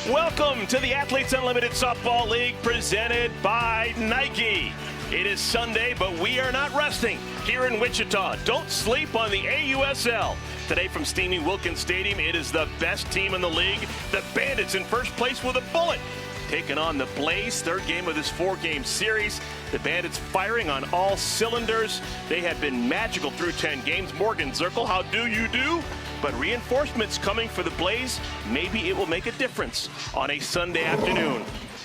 Welcome to the Athletes Unlimited Softball League presented by Nike. It is Sunday, but we are not resting here in Wichita. Don't sleep on the AUSL. Today from steamy Wilkins Stadium, it is the best team in the league. The Bandits in first place with a bullet, taking on the Blaze, third game of this four-game series. The Bandits firing on all cylinders. They have been magical through 10 games. Morgan Zirkle, how do you do? But reinforcements coming for the Blaze. Maybe it will make a difference on a Sunday afternoon.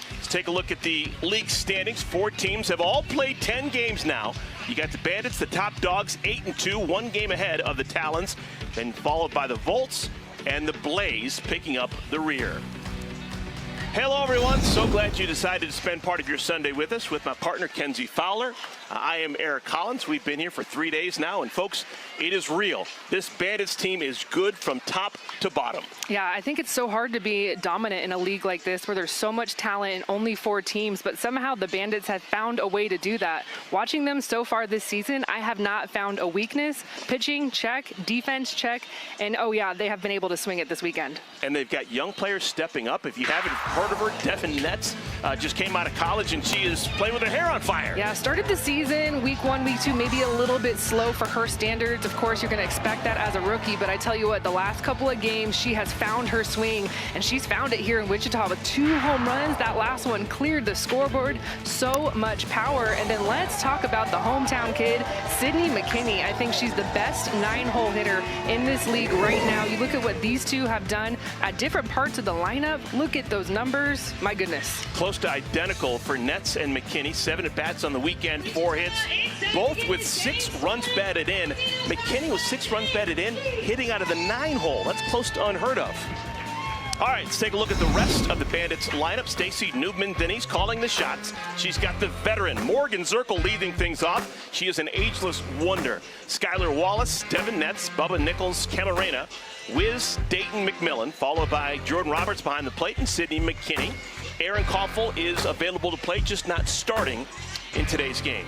Let's take a look at the league standings. Four teams have all played 10 games now. You got the Bandits, the top dogs, 8-2, one game ahead of the Talons, then followed by the Volts and the Blaze picking up the rear. Hello, everyone. So glad you decided to spend part of your Sunday with us with my partner, Kenzie Fowler. I am Eric Collins. We've been here for 3 days now, and folks, it is real. This Bandits team is good from top to bottom. Yeah, I think it's so hard to be dominant in a league like this where there's so much talent and only four teams, but somehow the Bandits have found a way to do that. Watching them so far this season, I have not found a weakness. Pitching, check. Defense, check. And, oh, yeah, they have been able to swing it this weekend. And they've got young players stepping up. If you haven't heard of her, Devin Netz just came out of college, and she is playing with her hair on fire. Yeah, started the season, week one, week two, maybe a little bit slow for her standards. Of course, you're going to expect that as a rookie, but I tell you what, the last couple of games, she has found her swing, and she's found it here in Wichita with 2 home runs. That last one cleared the scoreboard. So much power. And then let's talk about the hometown kid, Sydney McKinney. I think she's the best 9-hole hitter in this league right now. You look at what these two have done at different parts of the lineup. Look at those numbers. My goodness. Close to identical for Netz and McKinney. 7 at-bats on the weekend, 4 hits, both with 6 runs batted in. McKinney with 6 runs batted in, hitting out of the 9-hole. That's close to unheard of. All right, let's take a look at the rest of the Bandits lineup. Stacey Newman-Denny's calling the shots. She's got the veteran Morgan Zirkle leading things off. She is an ageless wonder. Skylar Wallace, Devin Netz, Bubba Nichols-Ca, Wisz, Dayton, McMillan, followed by Jordan Roberts behind the plate and Sydney McKinney. Aaron Koffel is available to play, just not starting in today's game.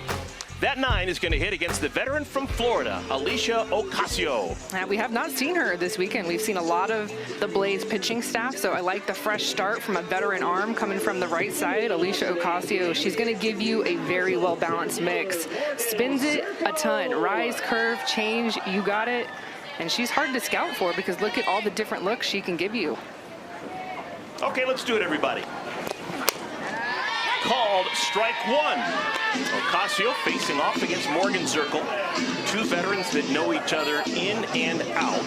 That 9 is going to hit against the veteran from Florida, Alicia Ocasio. We have not seen her this weekend. We've seen a lot of the Blaze pitching staff, so I like the fresh start from a veteran arm coming from the right side, Alicia Ocasio. She's going to give you a very well-balanced mix. Spins it a ton. Rise, curve, change, you got it. And she's hard to scout for because look at all the different looks she can give you. Okay, let's do it, everybody. Called strike 1. Ocasio facing off against Morgan Zirkle. 2 veterans that know each other in and out.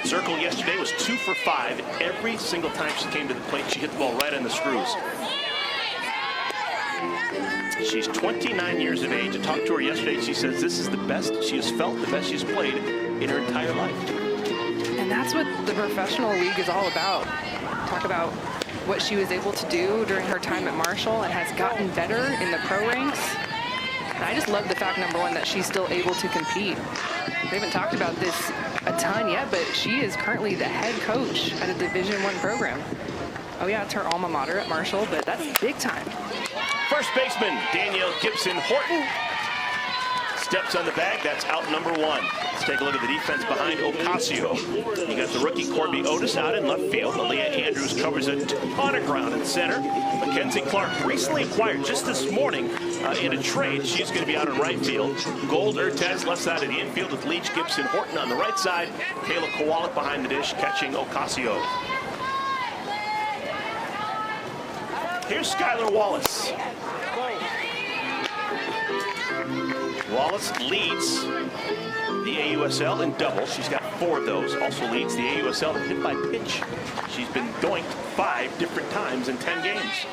Zirkle yesterday was 2 for 5. Every single time she came to the plate, she hit the ball right on the screws. She's 29 years of age. I talked to her yesterday. She says this is the best she has felt, the best she's played in her entire life. And that's what the professional league is all about. Talk about what she was able to do during her time at Marshall and has gotten better in the pro ranks. And I just love the fact, number one, that she's still able to compete. We haven't talked about this a ton yet, but she is currently the head coach at a Division I program. Oh yeah, it's her alma mater at Marshall, but that's big time. First baseman, Danielle Gibson Horton. Steps on the bag, that's out number 1. Let's take a look at the defense behind Ocasio. You got the rookie Corby Otis out in left field. Aaliyah Andrews covers a ton of ground in center. McKenzie Clark, recently acquired just this morning in a trade. She's going to be out in right field. Gold Urtez left side of the infield with Leach, Gibson, Horton on the right side. Kayla Kowalik behind the dish, catching Ocasio. Here's Skylar Wallace. Wallace leads the AUSL in doubles. She's got 4 of those. Also leads the AUSL in hit by pitch. She's been doinked 5 different times in 10 games.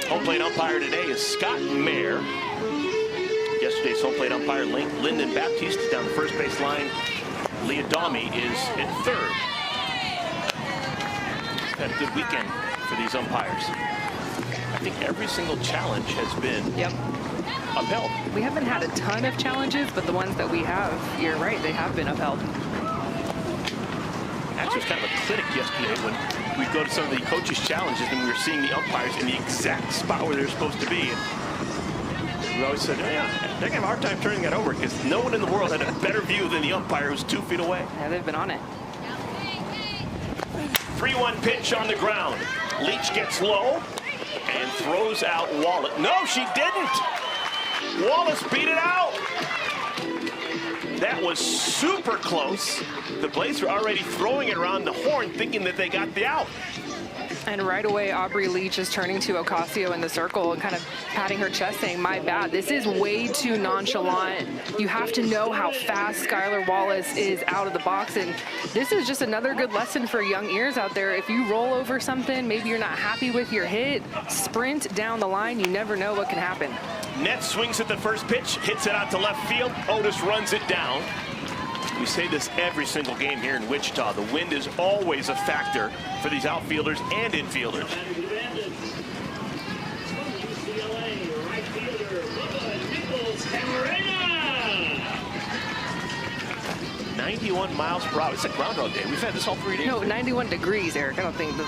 Home plate umpire today is Scott Mayer. Yesterday's home plate umpire, Lyndon Baptiste, down the first base line. Leah Dahmy is at third. Had a good weekend for these umpires. I think every single challenge has been upheld. We haven't had a ton of challenges, but the ones that we have, you're right, they have been upheld. Actually, it was kind of a clinic yesterday when we go to some of the coaches' challenges and we were seeing the umpires in the exact spot where they're supposed to be. We always said, yeah, they're going to have a hard time turning that over because no one in the world had a better view than the umpire who's 2 feet away. Yeah, they've been on it. 3-1 pitch on the ground. Leach gets low and throws out Wallace. No, she didn't. Wallace beat it out. That was super close. The Blaze were already throwing it around the horn thinking that they got the out. And right away, Aubrey Leach is turning to Ocasio in the circle and kind of patting her chest saying, my bad, this is way too nonchalant. You have to know how fast Skylar Wallace is out of the box. And this is just another good lesson for young ears out there. If you roll over something, maybe you're not happy with your hit, sprint down the line. You never know what can happen. Net swings at the first pitch, hits it out to left field. Otis runs it down. We say this every single game here in Wichita. The wind is always a factor for these outfielders and infielders. 91 miles per hour. It's a Groundhog Day. We've had this all 3 days. No, 91 degrees, Eric. I don't think the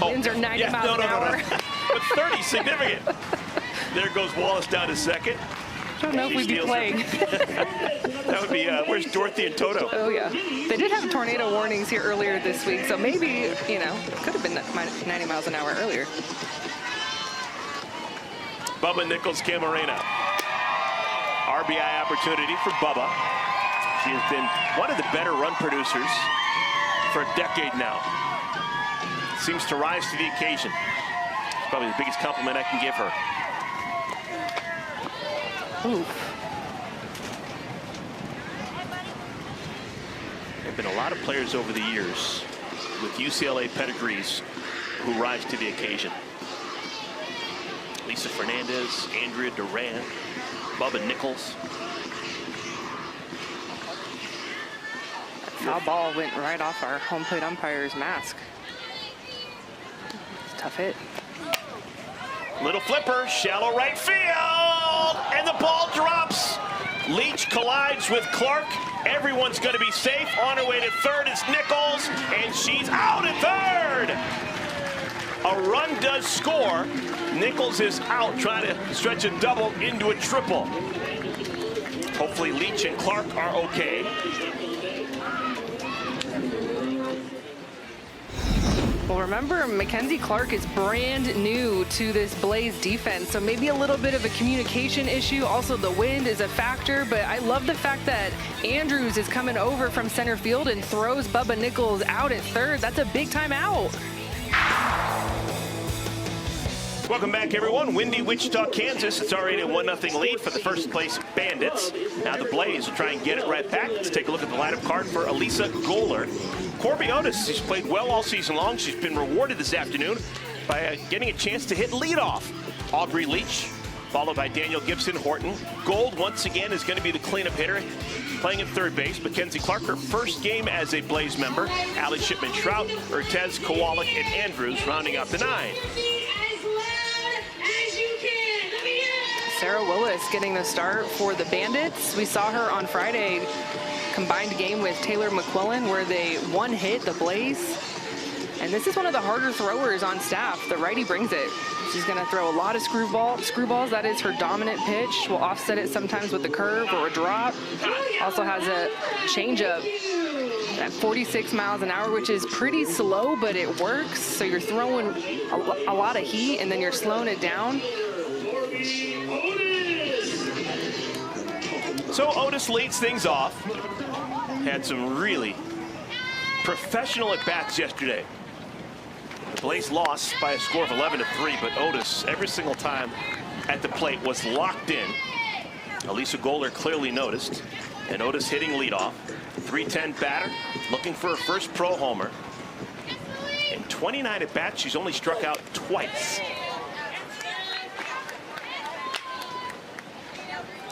winds are 90 miles an hour. But 30 significant. There goes Wallace down to second. I don't know if we'd be playing. That would be, where's Dorothy and Toto? Oh, yeah. They did have tornado warnings here earlier this week, so maybe, you know, could have been 90 miles an hour earlier. Bubba Nickles-Ca. RBI opportunity for Bubba. She has been one of the better run producers for a decade now. Seems to rise to the occasion. It's probably the biggest compliment I can give her. Ooh. There have been a lot of players over the years with UCLA pedigrees who rise to the occasion. Lisa Fernandez, Andrea Duran, Bubba Nickles. Foul ball went right off our home plate umpire's mask. It's a tough hit. Little flipper, shallow right field, and the ball drops. Leach collides with Clark. Everyone's going to be safe. On her way to third is Nickles, and she's out at third. A run does score. Nickles is out, trying to stretch a double into a triple. Hopefully Leach and Clark are okay. Well, remember, McKenzie Clark is brand new to this Blaze defense, so maybe a little bit of a communication issue. Also, the wind is a factor, but I love the fact that Andrews is coming over from center field and throws Bubba Nickles out at third. That's a big time out. Welcome back, everyone. Windy Wichita, Kansas. It's already a 1-0 lead for the first place Bandits. Now the Blaze will try and get it right back. Let's take a look at the lineup card for Elisa Goller. Corby Otis, she's played well all season long. She's been rewarded this afternoon by getting a chance to hit leadoff. Aubrey Leach, followed by Daniel Gibson Horton. Gold, once again, is going to be the cleanup hitter, playing at third base. McKenzie Clark, her first game as a Blaze member. Allie Shipman-Sh, Urtez, Kowalik, and Andrews rounding out the 9. Sarah Willis getting the start for the Bandits. We saw her on Friday, combined game with Taylor McMillan, where they one hit the Blaze. And this is one of the harder throwers on staff. The righty brings it. She's going to throw a lot of screwballs. That is her dominant pitch. Will offset it sometimes with a curve or a drop. Also has a changeup at 46 miles an hour, which is pretty slow, but it works. So you're throwing a lot of heat, and then you're slowing it down. So Otis leads things off. Had some really professional at-bats yesterday. The Blaze lost by a score of 11-3, but Otis, every single time at the plate, was locked in. Elisa Goller clearly noticed, and Otis hitting leadoff. 310 batter, looking for her first pro homer. In 29 at-bats, she's only struck out twice.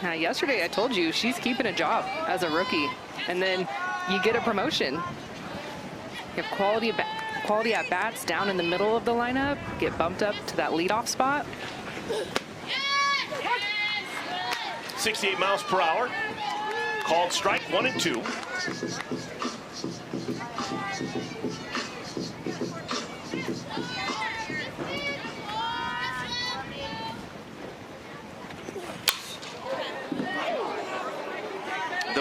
Now, yesterday I told you she's keeping a job as a rookie, and then you get a promotion. You have quality at bats down in the middle of the lineup, get bumped up to that leadoff spot. 68 miles per hour. Called strike 1 and 2.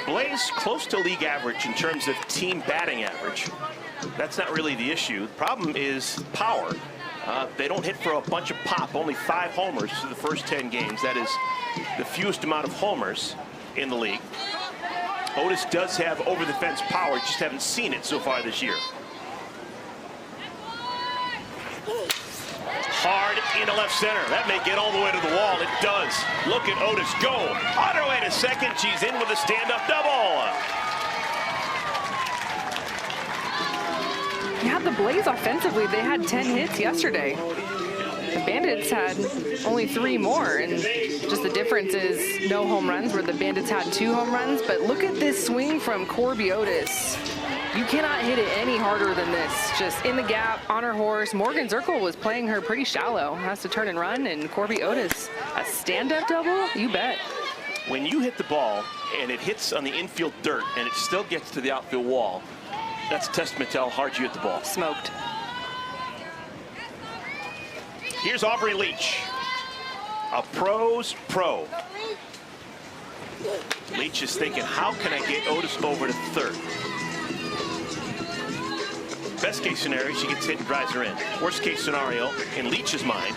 Blaze close to league average in terms of team batting average. That's not really the issue. The problem is power. They don't hit for a bunch of pop, only 5 homers through the first 10 games. That is the fewest amount of homers in the league. Otis does have over-the-fence power, just haven't seen it so far this year. Hard into left center. That may get all the way to the wall. It does. Look at Otis go. On her way to second. She's in with a stand-up double. Yeah, the Blaze offensively, they had 10 hits yesterday. The Bandits had only 3 more, and just the difference is no home runs, where the Bandits had 2 home runs. But look at this swing from Corby Otis. You cannot hit it any harder than this. Just in the gap, on her horse. Morgan Zirkle was playing her pretty shallow. Has to turn and run, and Corby Otis, a stand-up double? You bet. When you hit the ball and it hits on the infield dirt and it still gets to the outfield wall, that's a testament to how hard you hit the ball. Smoked. Here's Aubrey Leach, a pro's pro. Leach is thinking, how can I get Otis over to third? Best case scenario, she gets hit and drives her in. Worst case scenario, in Leach's mind,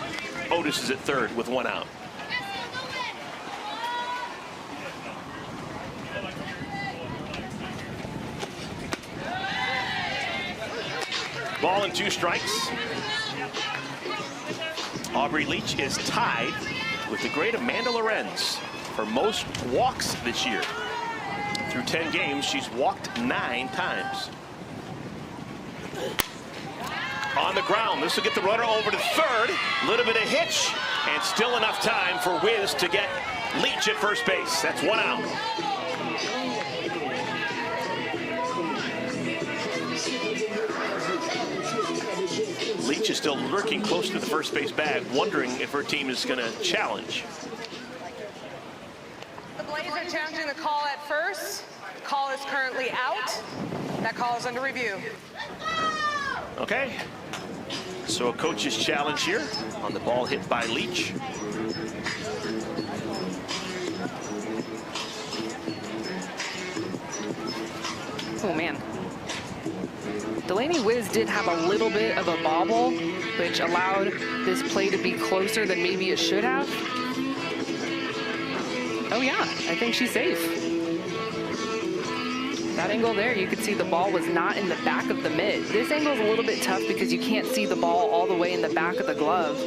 Otis is at third with 1 out. Ball and 2 strikes. Aubrey Leach is tied with the great Amanda Lorenz for most walks this year. Through 10 games, she's walked 9 times. On the ground, this will get the runner over to third. A little bit of hitch, and still enough time for Wisz to get Leach at first base. That's 1 out. Leach is still lurking close to the first base bag, wondering if her team is going to challenge. The Blaze are challenging the call at first. The call is currently out. That call is under review. Okay. So a coach's challenge here on the ball hit by Leach. Oh, man. Delaney Wisz did have a little bit of a bobble, which allowed this play to be closer than maybe it should have. Oh, yeah, I think she's safe. That angle there, you could see the ball was not in the back of the mitt. This angle is a little bit tough because you can't see the ball all the way in the back of the glove.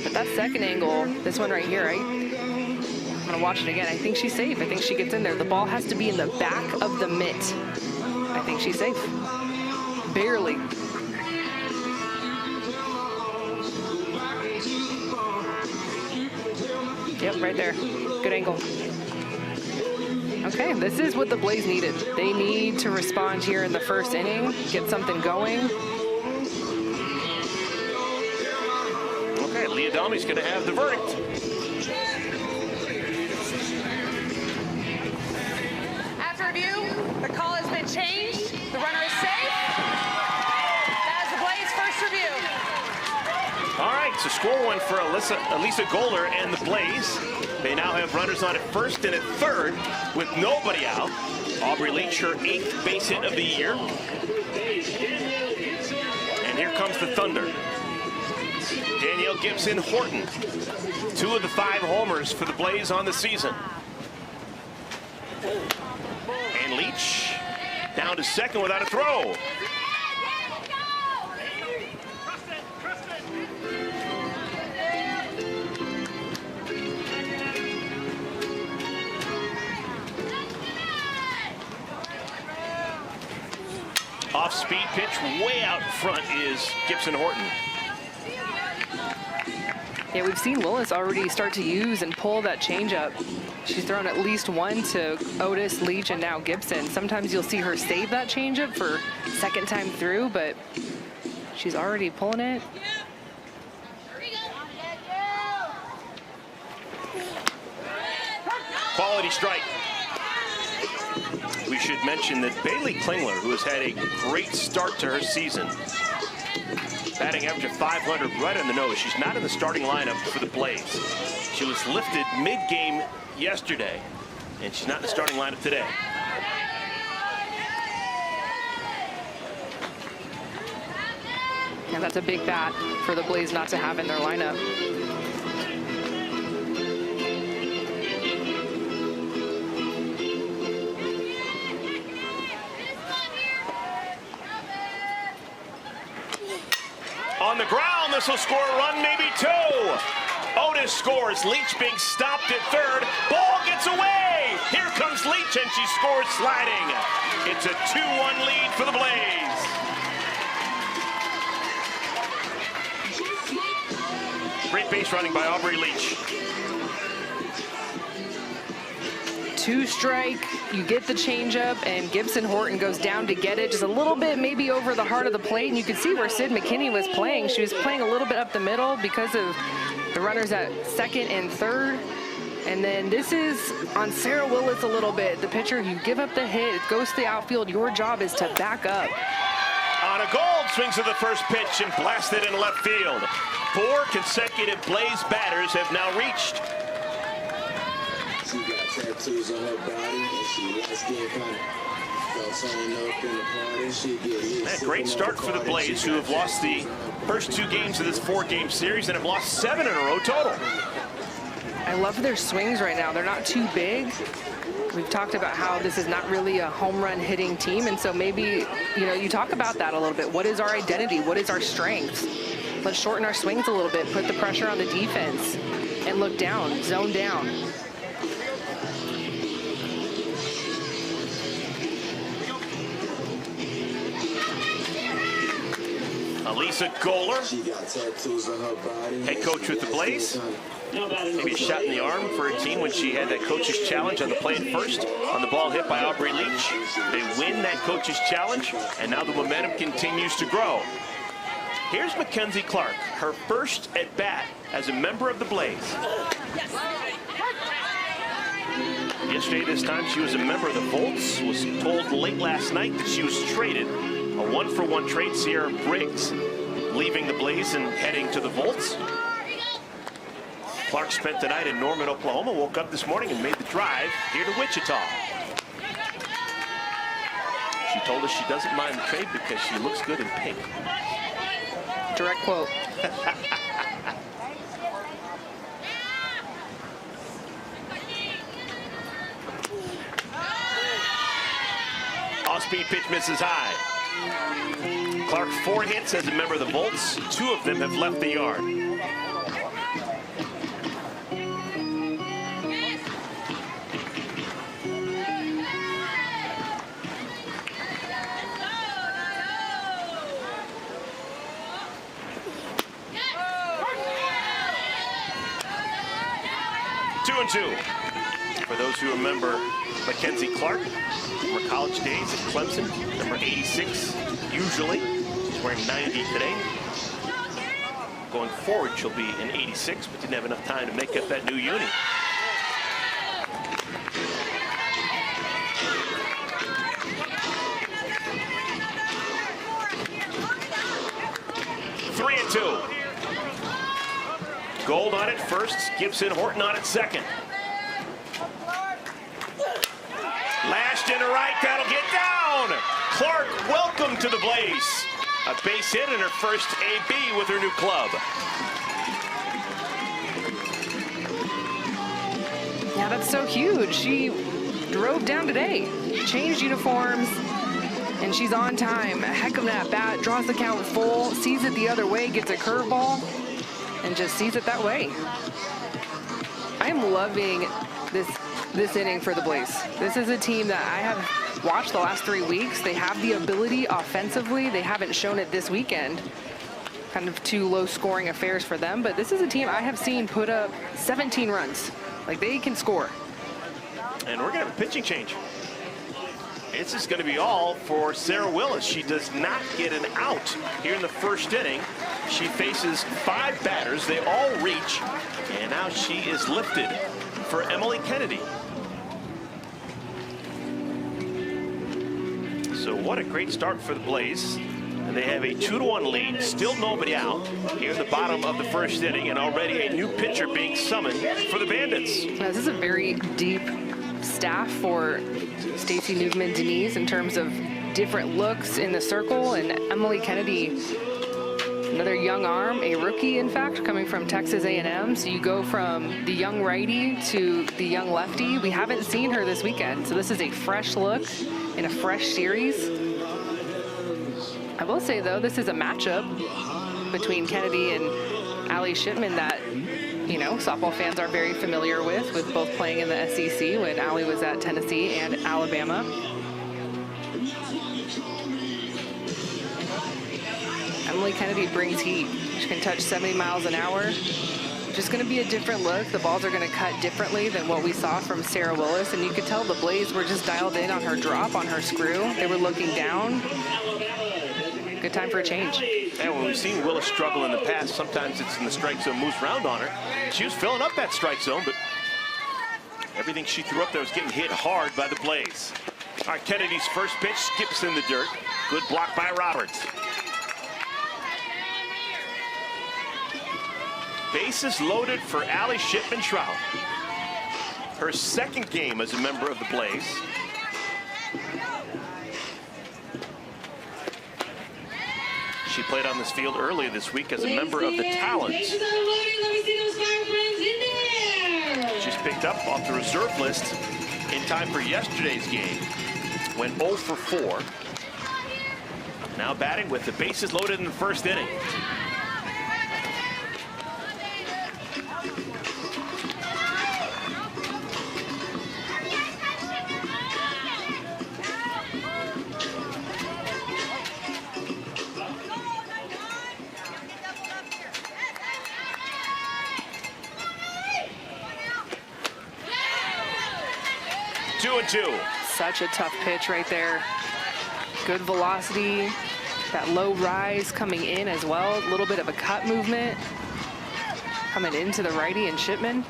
But that second angle, this one right here, right? I'm gonna watch it again. I think she's safe. I think she gets in there. The ball has to be in the back of the mitt. I think she's safe. Barely. Yep, right there. Good angle. Okay, this is what the Blaze needed. They need to respond here in the first inning, get something going. Okay, Leah Dami's going to have the verdict. After review, the call has been changed. The runner is safe. That is the Blaze first review. All right, so score one for Elisa Goller and the Blaze. They now have runners on at first and at third with nobody out. Aubrey Leach, her 8th base hit of the year. And here comes the Thunder. Danielle Gibson Horton, 2 of the 5 homers for the Blaze on the season. And Leach down to second without a throw. Off-speed pitch way out front is Gibson Horton. Yeah, we've seen Willis already start to use and pull that changeup. She's thrown at least 1 to Otis, Leach, and now Gibson. Sometimes you'll see her save that changeup for second time through, but she's already pulling it. Quality strike. We should mention that Bailey Klingler, who has had a great start to her season, batting average of 500 right on the nose. She's not in the starting lineup for the Blaze. She was lifted mid-game yesterday, and she's not in the starting lineup today. And that's a big bat for the Blaze not to have in their lineup. On the ground, this will score a run, maybe two. Otis scores, Leach being stopped at third. Ball gets away. Here comes Leach, and she scores sliding. It's a 2-1 lead for the Blaze. Great base running by Aubrey Leach. 2 strike, you get the changeup, and Gibson Horton goes down to get it just a little bit, maybe over the heart of the plate. And you can see where Sid McKinney was playing. She was playing a little bit up the middle because of the runners at second and third. And then this is on Sarah Willis a little bit. The pitcher, you give up the hit, it goes to the outfield. Your job is to back up. On a Gold swings to the first pitch and blasted in left field. 4 consecutive Blaze batters have now reached. She got tattoos on her body, and she likes getting kind of turning up in the party. She get A great start for the Blaze, who have lost the first 2 games of this 4-game series and have lost 7 in a row total. I love their swings right now. They're not too big. We've talked about how this is not really a home run hitting team, and so maybe, you talk about that a little bit. What is our identity? What is our strength? Let's shorten our swings a little bit, put the pressure on the defense, and look down, zone down. Lisa Goller, head coach with the Blaze. Maybe a shot in the arm for her team when she had that coach's challenge on the play at first on the ball hit by Aubrey Leach. They win that coach's challenge, and now the momentum continues to grow. Here's McKenzie Clark, her first at bat as a member of the Blaze. Yesterday, this time, she was a member of the Volts. Was told late last night that she was traded. A 1-for-1 trade. Sierra Briggs leaving the Blaze and heading to the Volts. Clark spent the night in Norman, Oklahoma. Woke up this morning and made the drive here to Wichita. She told us she doesn't mind the trade because she looks good in pink. Direct quote. Off-speed pitch misses high. Clark 4 hits as a member of the Volts. 2 of them have left the yard. Two and two. For those who remember McKenzie Clark from her college days at Clemson, number 86 usually. She's wearing 90 today. Going forward, she'll be an 86, but didn't have enough time to make up that new uni. Three and two. Gold on it first, Gibson Horton on it second. Lashed into right, that'll get down. Clark, welcome to the Blaze. A base hit and her first AB with her new club. Yeah, that's so huge. She drove down today, changed uniforms, and she's on time. A heck of an at-bat, draws the count full, sees it the other way, gets a curveball, and just sees it that way. I am loving this inning for the Blaze. This is a team that I have watched the last 3 weeks. They have the ability offensively. They haven't shown it this weekend. Kind of 2 low-scoring affairs for them, but this is a team I have seen put up 17 runs. Like, they can score. And we're going to have a pitching change. This is going to be all for Sarah Willis. She does not get an out here in the first inning. She faces 5 batters. They all reach, and now she is lifted for Emily Kennedy. So what a great start for the Blaze. And they have a 2-1 lead, still nobody out here in the bottom of the first inning, and already a new pitcher being summoned for the Bandits. Now, this is a very deep staff for Stacey Newman-Denise in terms of different looks in the circle, and Emily Kennedy Another young arm, a rookie, in fact, coming from Texas A&M. So you go from the young righty to the young lefty. We haven't seen her this weekend, so this is a fresh look in a fresh series. I will say, though, this is a matchup between Kennedy and Allie Shipman that, you know, softball fans are very familiar with both playing in the SEC when Allie was at Tennessee and Alabama. Emily Kennedy brings heat. She can touch 70 miles an hour. Just going to be a different look. The balls are going to cut differently than what we saw from Sarah Willis, and you could tell the Blaze were just dialed in on her drop, on her screw. They were looking down. Good time for a change. And when we've seen Willis struggle in the past, sometimes it's in the strike zone, moves around on her. She was filling up that strike zone, but everything she threw up there was getting hit hard by the Blaze. All right, Kennedy's first pitch skips in the dirt. Good block by Roberts. Bases loaded for Allie Shipman-Sh. Her second game as a member of the Blaze. She played on this field earlier this week as a member of the Talons. She's picked up off the reserve list in time for yesterday's game. Went 0 for 4. Now batting with the bases loaded in the first inning. Such a tough pitch right there. Good velocity, that low rise coming in as well. A little bit of a cut movement coming into the righty and Shipman.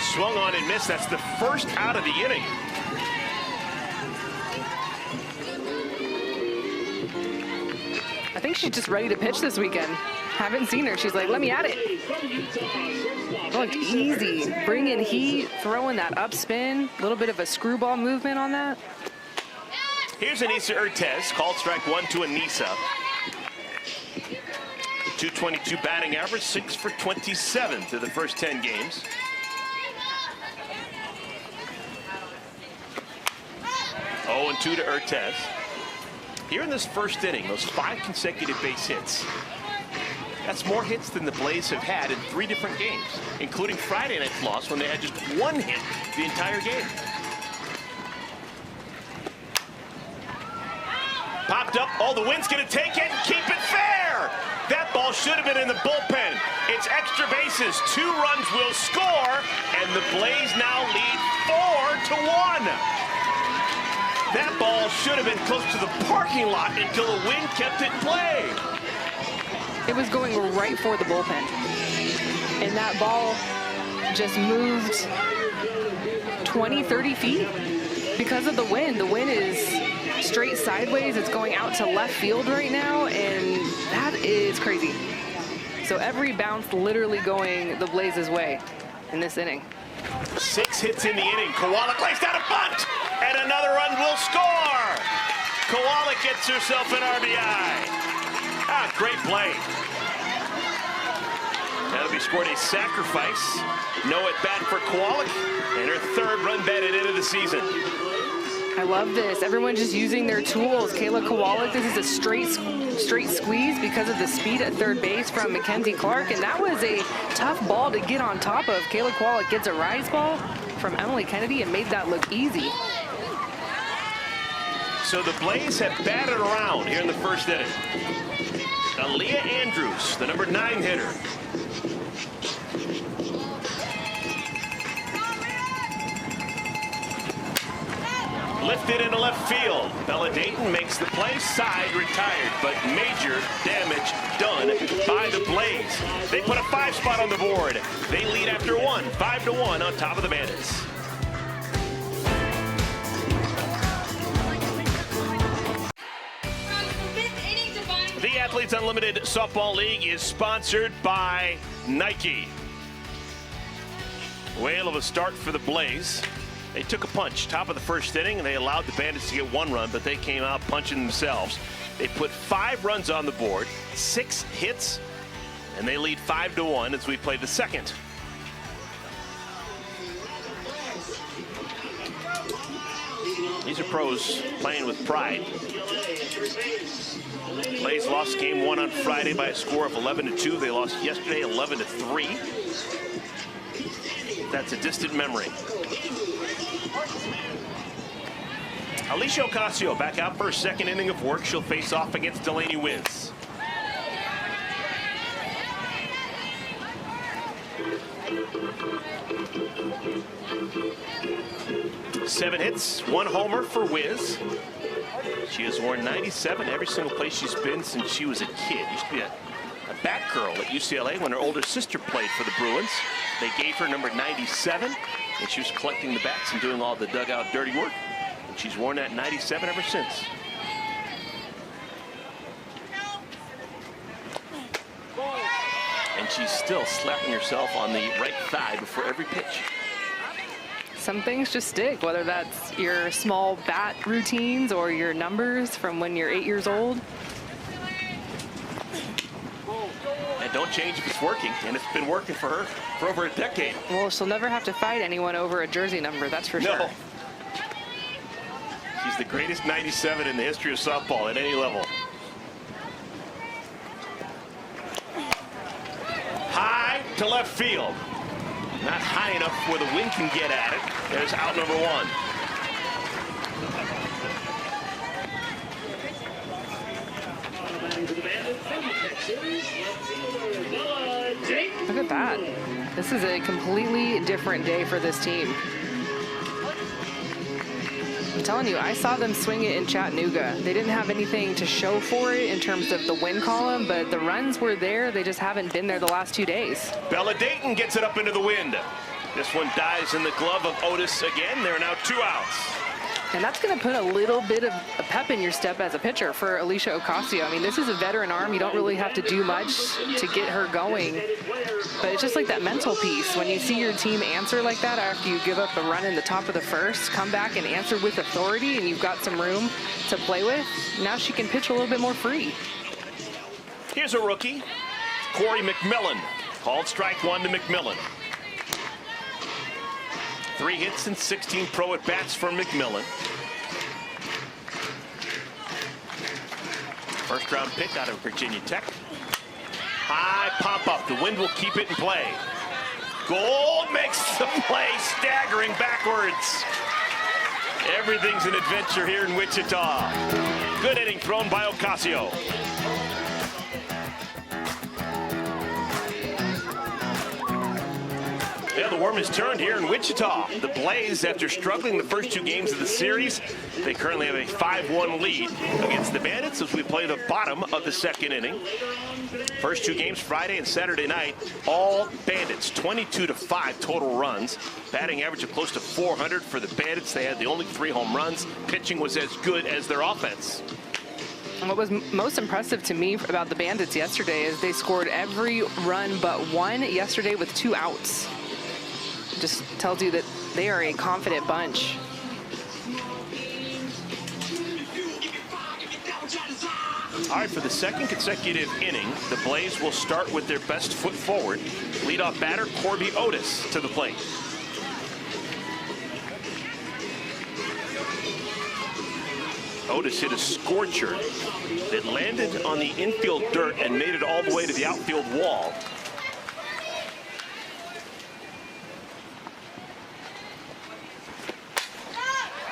Swung on and missed. That's the first out of the inning. I think she's just ready to pitch this weekend. Haven't seen her. She's like, let me at it. Looked easy. Bringing heat, throwing that up spin. A little bit of a screwball movement on that. Here's Anissa Urtez. Called strike 1 to Anissa. 222 batting average, 6 for 27 through the first 10 games. Oh, and 2 to Urtez. Here in this first inning, those 5 consecutive base hits. That's more hits than the Blaze have had in 3 different games, including Friday night's loss when they had just 1 hit the entire game. Popped up. Oh, the wind's going to take it and keep it fair. That ball should have been in the bullpen. It's extra bases. 2 runs will score, and the Blaze now lead 4-1. That ball should have been close to the parking lot until the wind kept it in play. It was going right for the bullpen. And that ball just moved 20, 30 feet because of the wind. The wind is straight sideways. It's going out to left field right now, and that is crazy. So every bounce literally going the Blaze's way in this inning. 6 hits in the inning. Kowalik lays down a bunt, and another run will score. Kowalik gets herself an RBI. Ah, great play. That'll be scored a sacrifice. No at bat for Kowalik, and her 3rd run batted into the season. I love this. Everyone just using their tools. Kayla Kowalik, this is a straight squeeze because of the speed at third base from McKenzie Clark, and that was a tough ball to get on top of. Kayla Kowalik gets a rise ball from Emily Kennedy and made that look easy. So the Blaze have batted around here in the first inning. Aaliyah Andrews, the number 9 hitter. Lifted into left field. Bella Dayton makes the play. Side retired, but major damage done by the Blaze. They put a 5 spot on the board. They lead after 1, 5-1 on top of the Bandits. The Athletes Unlimited Softball League is sponsored by Nike. Whale of a start for the Blaze. They took a punch top of the first inning, and they allowed the Bandits to get 1 run, but they came out punching themselves. They put 5 runs on the board, 6 hits, and they lead 5-1 as we play the second. These are pros playing with pride. Blaze lost game 1 on Friday by a score of 11-2. They lost yesterday 11-3. That's a distant memory. Alicia Ocasio back out for her second inning of work. She'll face off against Delaney Wisz. Seven hits, 1 homer for Wisz. She has worn 97 every single place she's been since she was a kid. Used to be a bat girl at UCLA when her older sister played for the Bruins. They gave her number 97, and she was collecting the bats and doing all the dugout dirty work. And she's worn that 97 ever since. And she's still slapping herself on the right thigh before every pitch. Some things just stick, whether that's your small bat routines or your numbers from when you're 8 years old. And don't change if it's working, and it's been working for her for over a decade. Well, she'll never have to fight anyone over a jersey number, that's for sure. She's the greatest 97 in the history of softball at any level. High to left field. Not high enough where the wind can get at it. There's out number 1. Look at that. This is a completely different day for this team. I'm telling you, I saw them swing it in Chattanooga. They didn't have anything to show for it in terms of the win column, but the runs were there. They just haven't been there the last 2 days. Bella Dayton gets it up into the wind. This one dies in the glove of Otis again. There are now 2 outs. And that's going to put a little bit of a pep in your step as a pitcher for Alicia Ocasio. I mean, this is a veteran arm. You don't really have to do much to get her going. But it's just like that mental piece. When you see your team answer like that after you give up a run in the top of the first, come back and answer with authority, and you've got some room to play with, now she can pitch a little bit more free. Here's a rookie, Corey McMillan. Called strike 1 to McMillan. 3 hits and 16 pro at-bats for McMillan. First-round pick out of Virginia Tech. High pop-up. The wind will keep it in play. Gold makes the play, staggering backwards. Everything's an adventure here in Wichita. Good inning thrown by Ocasio. Yeah, the worm has turned here in Wichita. The Blaze, after struggling the first 2 games of the series, they currently have a 5-1 lead against the Bandits as we play the bottom of the second inning. First 2 games, Friday and Saturday night, all Bandits, 22-5 total runs. Batting average of close to 400 for the Bandits. They had the only 3 home runs. Pitching was as good as their offense. What was most impressive to me about the Bandits yesterday is they scored every run but 1 yesterday with 2 outs. Just tells you that they are a confident bunch. All right, for the second consecutive inning, the Blaze will start with their best foot forward. Leadoff batter Corby Otis to the plate. Otis hit a scorcher that landed on the infield dirt and made it all the way to the outfield wall.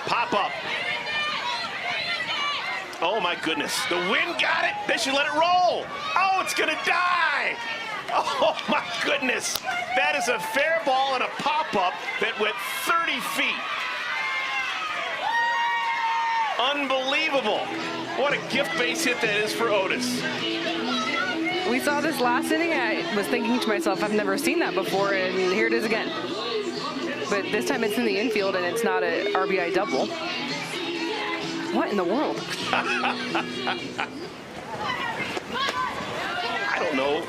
Pop up. Oh my goodness, the wind got it. They should let it roll. Oh, it's gonna die. Oh my goodness. That is a fair ball and a pop-up that went 30 feet. Unbelievable. What a gift base hit that is for Otis. We saw this last inning. I was thinking to myself, I've never seen that before, and here it is again. But this time it's in the infield and it's not an RBI double. What in the world? I don't know.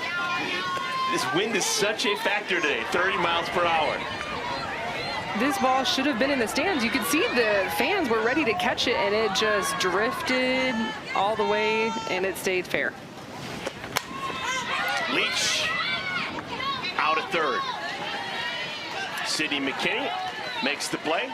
This wind is such a factor today, 30 miles per hour. This ball should have been in the stands. You could see the fans were ready to catch it, and it just drifted all the way, and it stayed fair. Leach out at third. Sydney McKinney makes the play.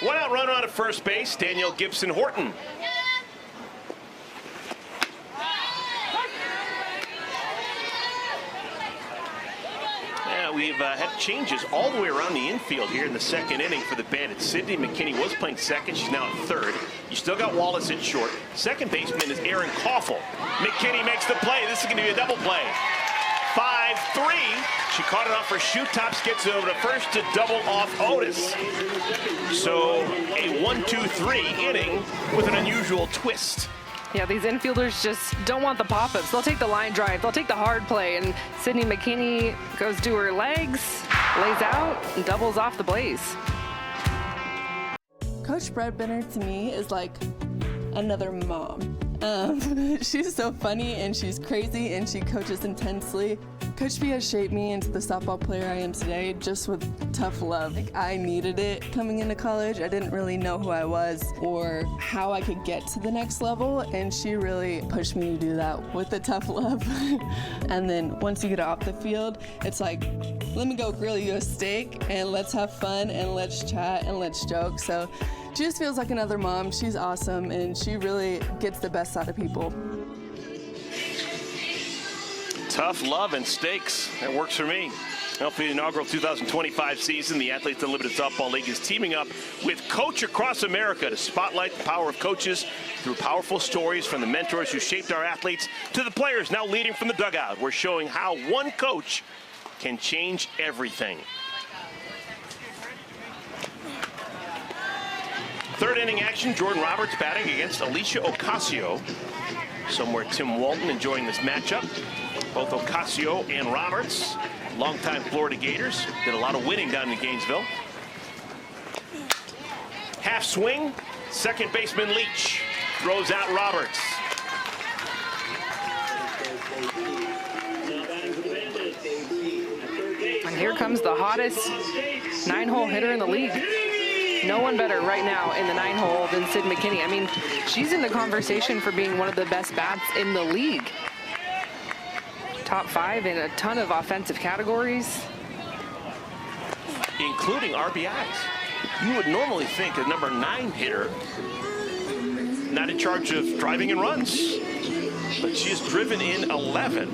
One out runner on at first base, Danielle Gibson Horton. Yeah, we've had changes all the way around the infield here in the second inning for the Bandits. Sydney McKinney was playing second. She's now at third. You still got Wallace at short. Second baseman is Aaron Koffel. McKinney makes the play. This is going to be a double play. 5-3. She caught it off her shoe tops, gets it over to first to double off Otis. So a 1-2-3 inning with an unusual twist. Yeah, these infielders just don't want the pop-ups. They'll take the line drive, they'll take the hard play, and Sydney McKinney goes to her legs, lays out, and doubles off the blaze. Coach Breadbinner to me is like another mom. She's so funny and she's crazy and she coaches intensely. Coach B has shaped me into the softball player I am today just with tough love. Like, I needed it coming into college. I didn't really know who I was or how I could get to the next level, and she really pushed me to do that with the tough love. And then once you get off the field, it's like, let me go grill you a steak and let's have fun and let's chat and let's joke. So she just feels like another mom. She's awesome and she really gets the best out of people. Tough love and steaks. That works for me. Well, for the inaugural 2025 season, the Athletes Unlimited Softball League is teaming up with Coach Across America to spotlight the power of coaches through powerful stories from the mentors who shaped our athletes to the players now leading from the dugout. We're showing how one coach can change everything. Third inning action, Jordan Roberts batting against Alicia Ocasio. Somewhere Tim Walton enjoying this matchup. Both Ocasio and Roberts, longtime Florida Gators, did a lot of winning down in Gainesville. Half swing, second baseman Leach throws out Roberts. And here comes the hottest 9-hole hitter in the league. No one better right now in the 9-hole than Sid McKinney. I mean, she's in the conversation for being one of the best bats in the league. Top 5 in a ton of offensive categories, including RBIs. You would normally think a number 9 hitter not in charge of driving in runs, but she has driven in 11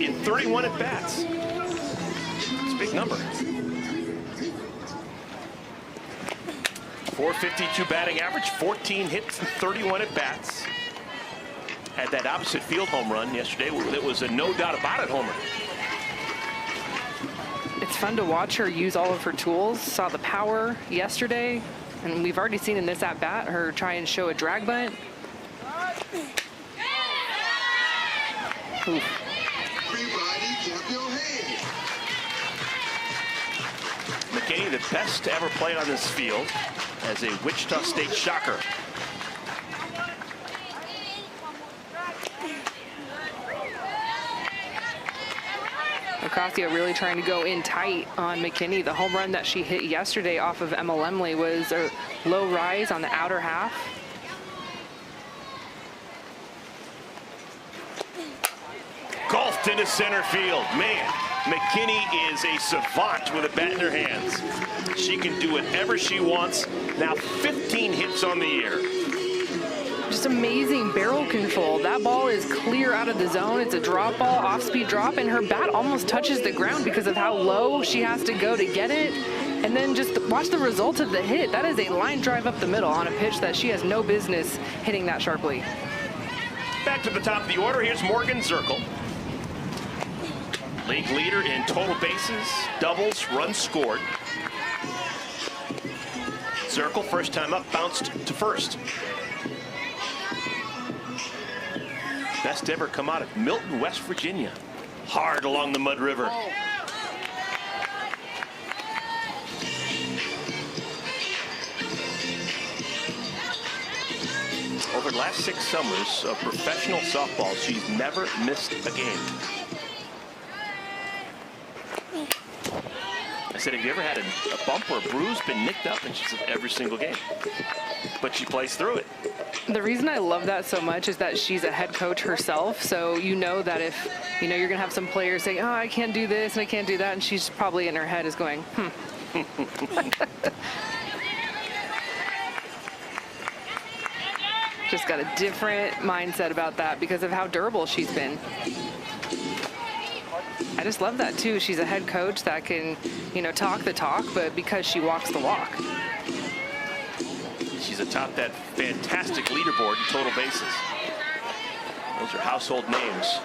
in 31 at-bats. It's a big number. 452 batting average, 14 hits and 31 at-bats. Had that opposite field home run yesterday. It was a no doubt about it homer. It's fun to watch her use all of her tools. Saw the power yesterday, and we've already seen in this at-bat her try and show a drag bunt. Oof. McKinney, the best to ever play on this field as a Wichita State Shocker. Ocasio really trying to go in tight on McKinney. The home run that she hit yesterday off of Emma Lemley was a low rise on the outer half. Golfed into center field. Man, McKinney is a savant with a bat in her hands. She can do whatever she wants. Now 15 hits on the year. Just amazing barrel control. That ball is clear out of the zone. It's a drop ball, off-speed drop, and her bat almost touches the ground because of how low she has to go to get it. And then just watch the result of the hit. That is a line drive up the middle on a pitch that she has no business hitting that sharply. Back to the top of the order. Here's Morgan Zirkle. League leader in total bases, doubles, runs scored. Zirkle, first time up, bounced to first. Best ever come out of Milton, West Virginia. Hard along the Mud River. Over the last 6 summers of professional softball, she's never missed a game. I said, have you ever had a bump or a bruise, been nicked up? And she said, every single game. But she plays through it. The reason I love that so much is that she's a head coach herself. So you know that if, you know, you're going to have some players say, oh, I can't do this and I can't do that. And she's probably in her head is going, Just got a different mindset about that because of how durable she's been. I just love that too. She's a head coach that can, you know, talk the talk, but because she walks the walk. She's atop that fantastic leaderboard in total bases. Those are household names.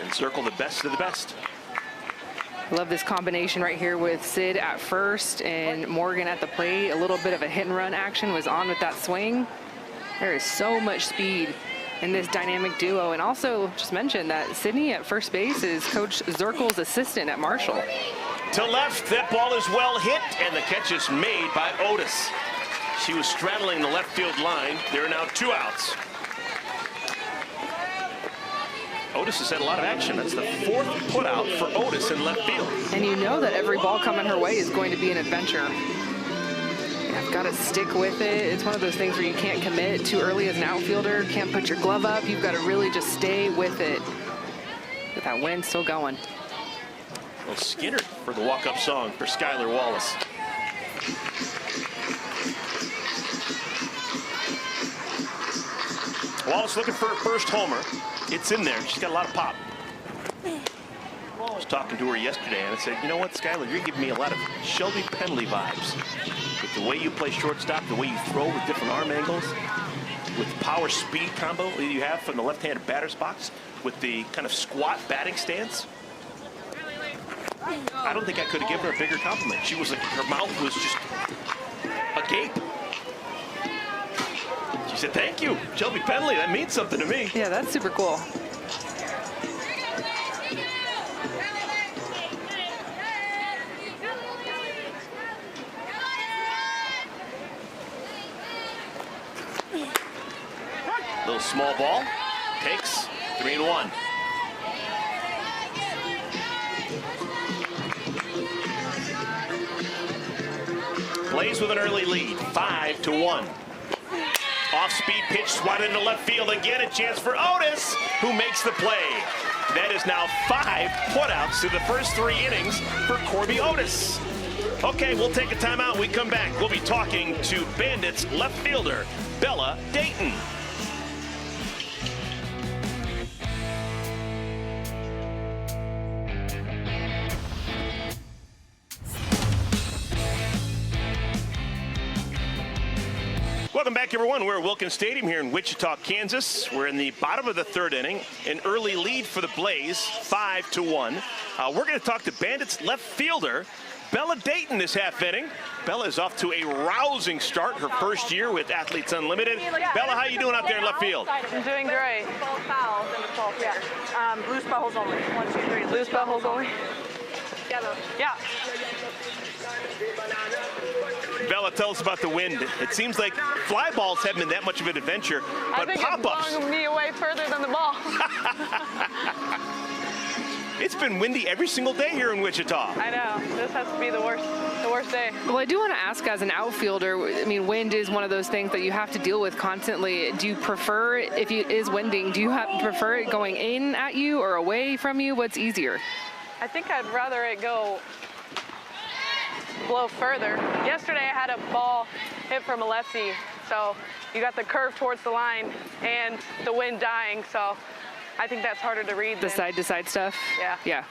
And circle the best of the best. Love this combination right here with Sid at first and Morgan at the plate. A little bit of a hit and run action was on with that swing. There is so much speed in this dynamic duo. And also just mention that Sydney at first base is Coach Zirkel's assistant at Marshall. To left, that ball is well hit, and the catch is made by Otis. She was straddling the left field line. There are now 2 outs. Otis has had a lot of action. That's the 4th putout for Otis in left field. And you know that every ball coming her way is going to be an adventure. You've got to stick with it. It's one of those things where you can't commit too early as an outfielder. Can't put your glove up. You've got to really just stay with it. Get that wind still going. Well, Skinner for the walk-up song for Skylar Wallace. Wallace looking for her first homer. It's in there. She's got a lot of pop. I was talking to her yesterday, and I said, you know what, Skylar, you're giving me a lot of Shelby Penley vibes. With the way you play shortstop, the way you throw with different arm angles, with the power-speed combo that you have from the left-handed batter's box, with the kind of squat batting stance. I don't think I could have given her a bigger compliment. She was like, her mouth was just agape. She said, thank you, Shelby Penley. That means something to me. Yeah, that's super cool. Little small ball. Takes 3-1. Blaze with an early lead, 5-1. Off-speed pitch swatted into left field. Again, a chance for Otis, who makes the play. That is now 5 putouts through the first 3 innings for Corby Otis. Okay, we'll take a timeout. When we come back, we'll be talking to Bandits left fielder Bella Dayton. Welcome back, everyone. We're at Wilkins Stadium here in Wichita, Kansas. We're in the bottom of the 3rd inning. An early lead for the Blaze, 5-1. We're going to talk to Bandits left fielder Bella Dayton this half inning. Bella is off to a rousing start, her first year with Athletes Unlimited. Bella, how you doing out there in left field? I'm doing great. 12 fouls in the 12th. Yeah. Loose buttholes only. 1, 2, 3. Loose buttholes only. Yeah. Bella, tell us about the wind. It seems like fly balls haven't been that much of an adventure, but pop-ups. I think it flung me away further than the ball. It's been windy every single day here in Wichita. I know. This has to be the worst day. Well, I do want to ask, as an outfielder, I mean, wind is one of those things that you have to deal with constantly. Do you prefer, if it is winding, do you prefer it going in at you or away from you? What's easier? I think I'd rather it blow further. Yesterday I had a ball hit from a lefty, so you got the curve towards the line and the wind dying, so I think that's harder to read. The side-to-side stuff? Yeah. Yeah.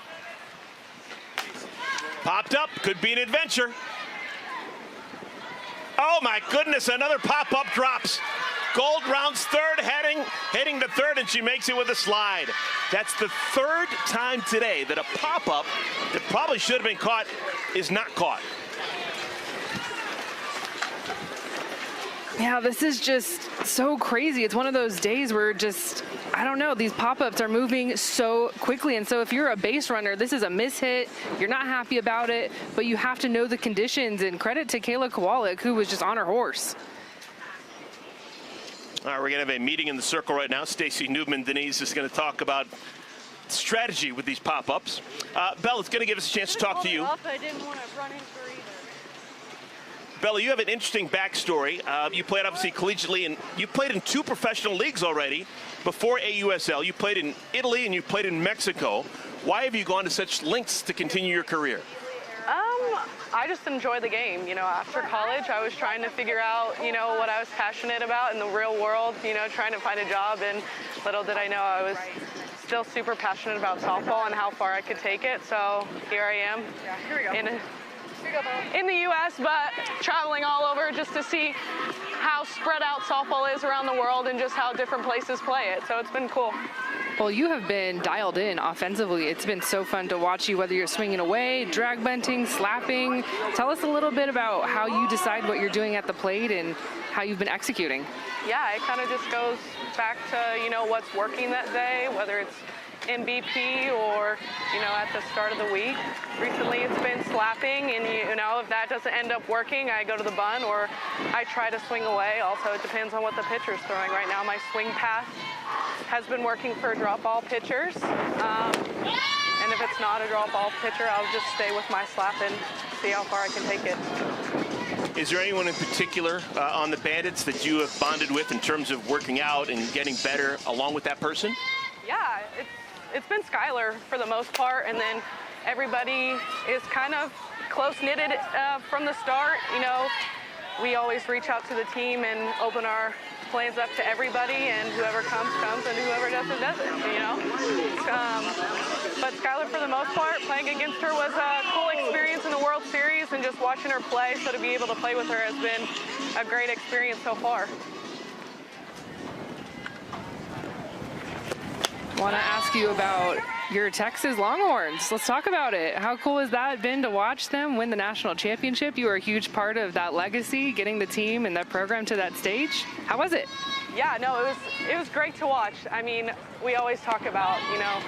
Popped up, could be an adventure. Oh my goodness, another pop-up drops. Gold rounds third, heading to third, and she makes it with a slide. That's the 3rd time today that a pop-up that probably should have been caught is not caught. Yeah, this is just so crazy. It's one of those days where I don't know, these pop-ups are moving so quickly. And so if you're a base runner, this is a mishit. You're not happy about it, but you have to know the conditions. And credit to Kayla Kowalik, who was just on her horse. All right, we're going to have a meeting in the circle right now. Stacy Newman-Denise is going to talk about strategy with these pop-ups. Bella, it's going to give us a chance to talk to you. I didn't want to run into her either. Bella, you have an interesting backstory. You played obviously collegiately, and you played in 2 professional leagues already before AUSL. You played in Italy and you played in Mexico. Why have you gone to such lengths to continue your career? I just enjoy the game. You know, after college, I was trying to figure out, you know, what I was passionate about in the real world, you know, trying to find a job, and little did I know I was still super passionate about softball and how far I could take it. So here I am in the U.S., but traveling all over just to see how spread out softball is around the world and just how different places play it. So it's been cool. Well, you have been dialed in offensively. It's been so fun to watch you, whether you're swinging away, drag bunting, slapping. Tell us a little bit about how you decide what you're doing at the plate and how you've been executing. Yeah, it kind of just goes back to, you know, what's working that day, whether it's MVP or, you know, at the start of the week. Recently it's been slapping, and you know, if that doesn't end up working, I go to the bunt or I try to swing away. Also, it depends on what the pitcher's throwing. Right now my swing path has been working for drop ball pitchers, and if it's not a drop ball pitcher, I'll just stay with my slap and see how far I can take it. Is there anyone in particular on the Bandits that you have bonded with in terms of working out and getting better along with that person? Yeah, it's been Skylar for the most part, and then everybody is kind of close-knitted from the start. You know, we always reach out to the team and open our plans up to everybody, and whoever comes, and whoever doesn't, you know. But Skylar, for the most part, playing against her was a cool experience in the World Series, and just watching her play, so to be able to play with her has been a great experience so far. I want to ask you about your Texas Longhorns. Let's talk about it. How cool has that been to watch them win the national championship? You were a huge part of that legacy, getting the team and that program to that stage. How was it? Yeah, no, it was great to watch. I mean, we always talk about, you know,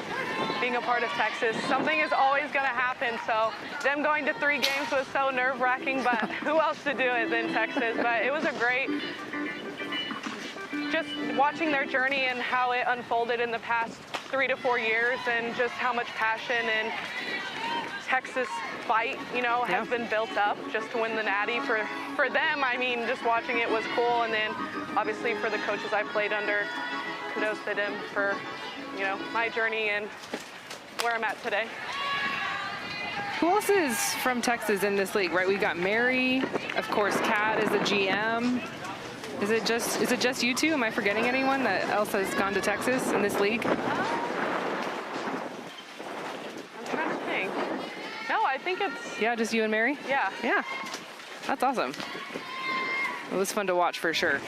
being a part of Texas. Something is always going to happen. So them going to 3 games was so nerve-wracking, but who else to do it than Texas? But it was a great, just watching their journey and how it unfolded in the past 3 to 4 years, and just how much passion and Texas fight, you know, has been built up just to win the Natty. For them, I mean, just watching it was cool. And then obviously for the coaches I played under, kudos to them for, you know, my journey and where I'm at today. Who else is from Texas in this league, right? We got Mary, of course, Kat is the GM. Is it just you two? Am I forgetting anyone that else has gone to Texas in this league? I'm trying to think. No, I think it's... Yeah, just you and Mary? Yeah. Yeah, that's awesome. It was fun to watch for sure.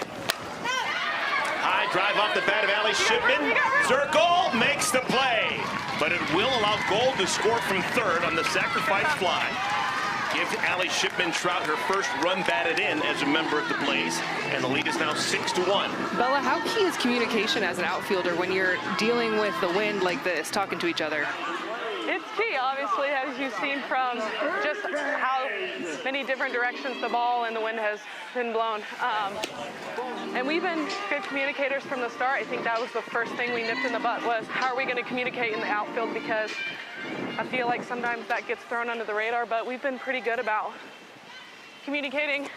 High drive off the bat of Allie Shipman. Zirkle makes the play, but it will allow Gold to score from third on the sacrifice fly. Gives Allie Shipman-Trout her first run batted in as a member of the Blaze, and the lead is now 6-1. Bella, how key is communication as an outfielder when you're dealing with the wind like this, talking to each other? It's key, obviously, as you've seen from just how many different directions the ball and the wind has been blown. And we've been good communicators from the start. I think that was the first thing we nipped in the butt, was how are we going to communicate in the outfield, because I feel like sometimes that gets thrown under the radar, but we've been pretty good about communicating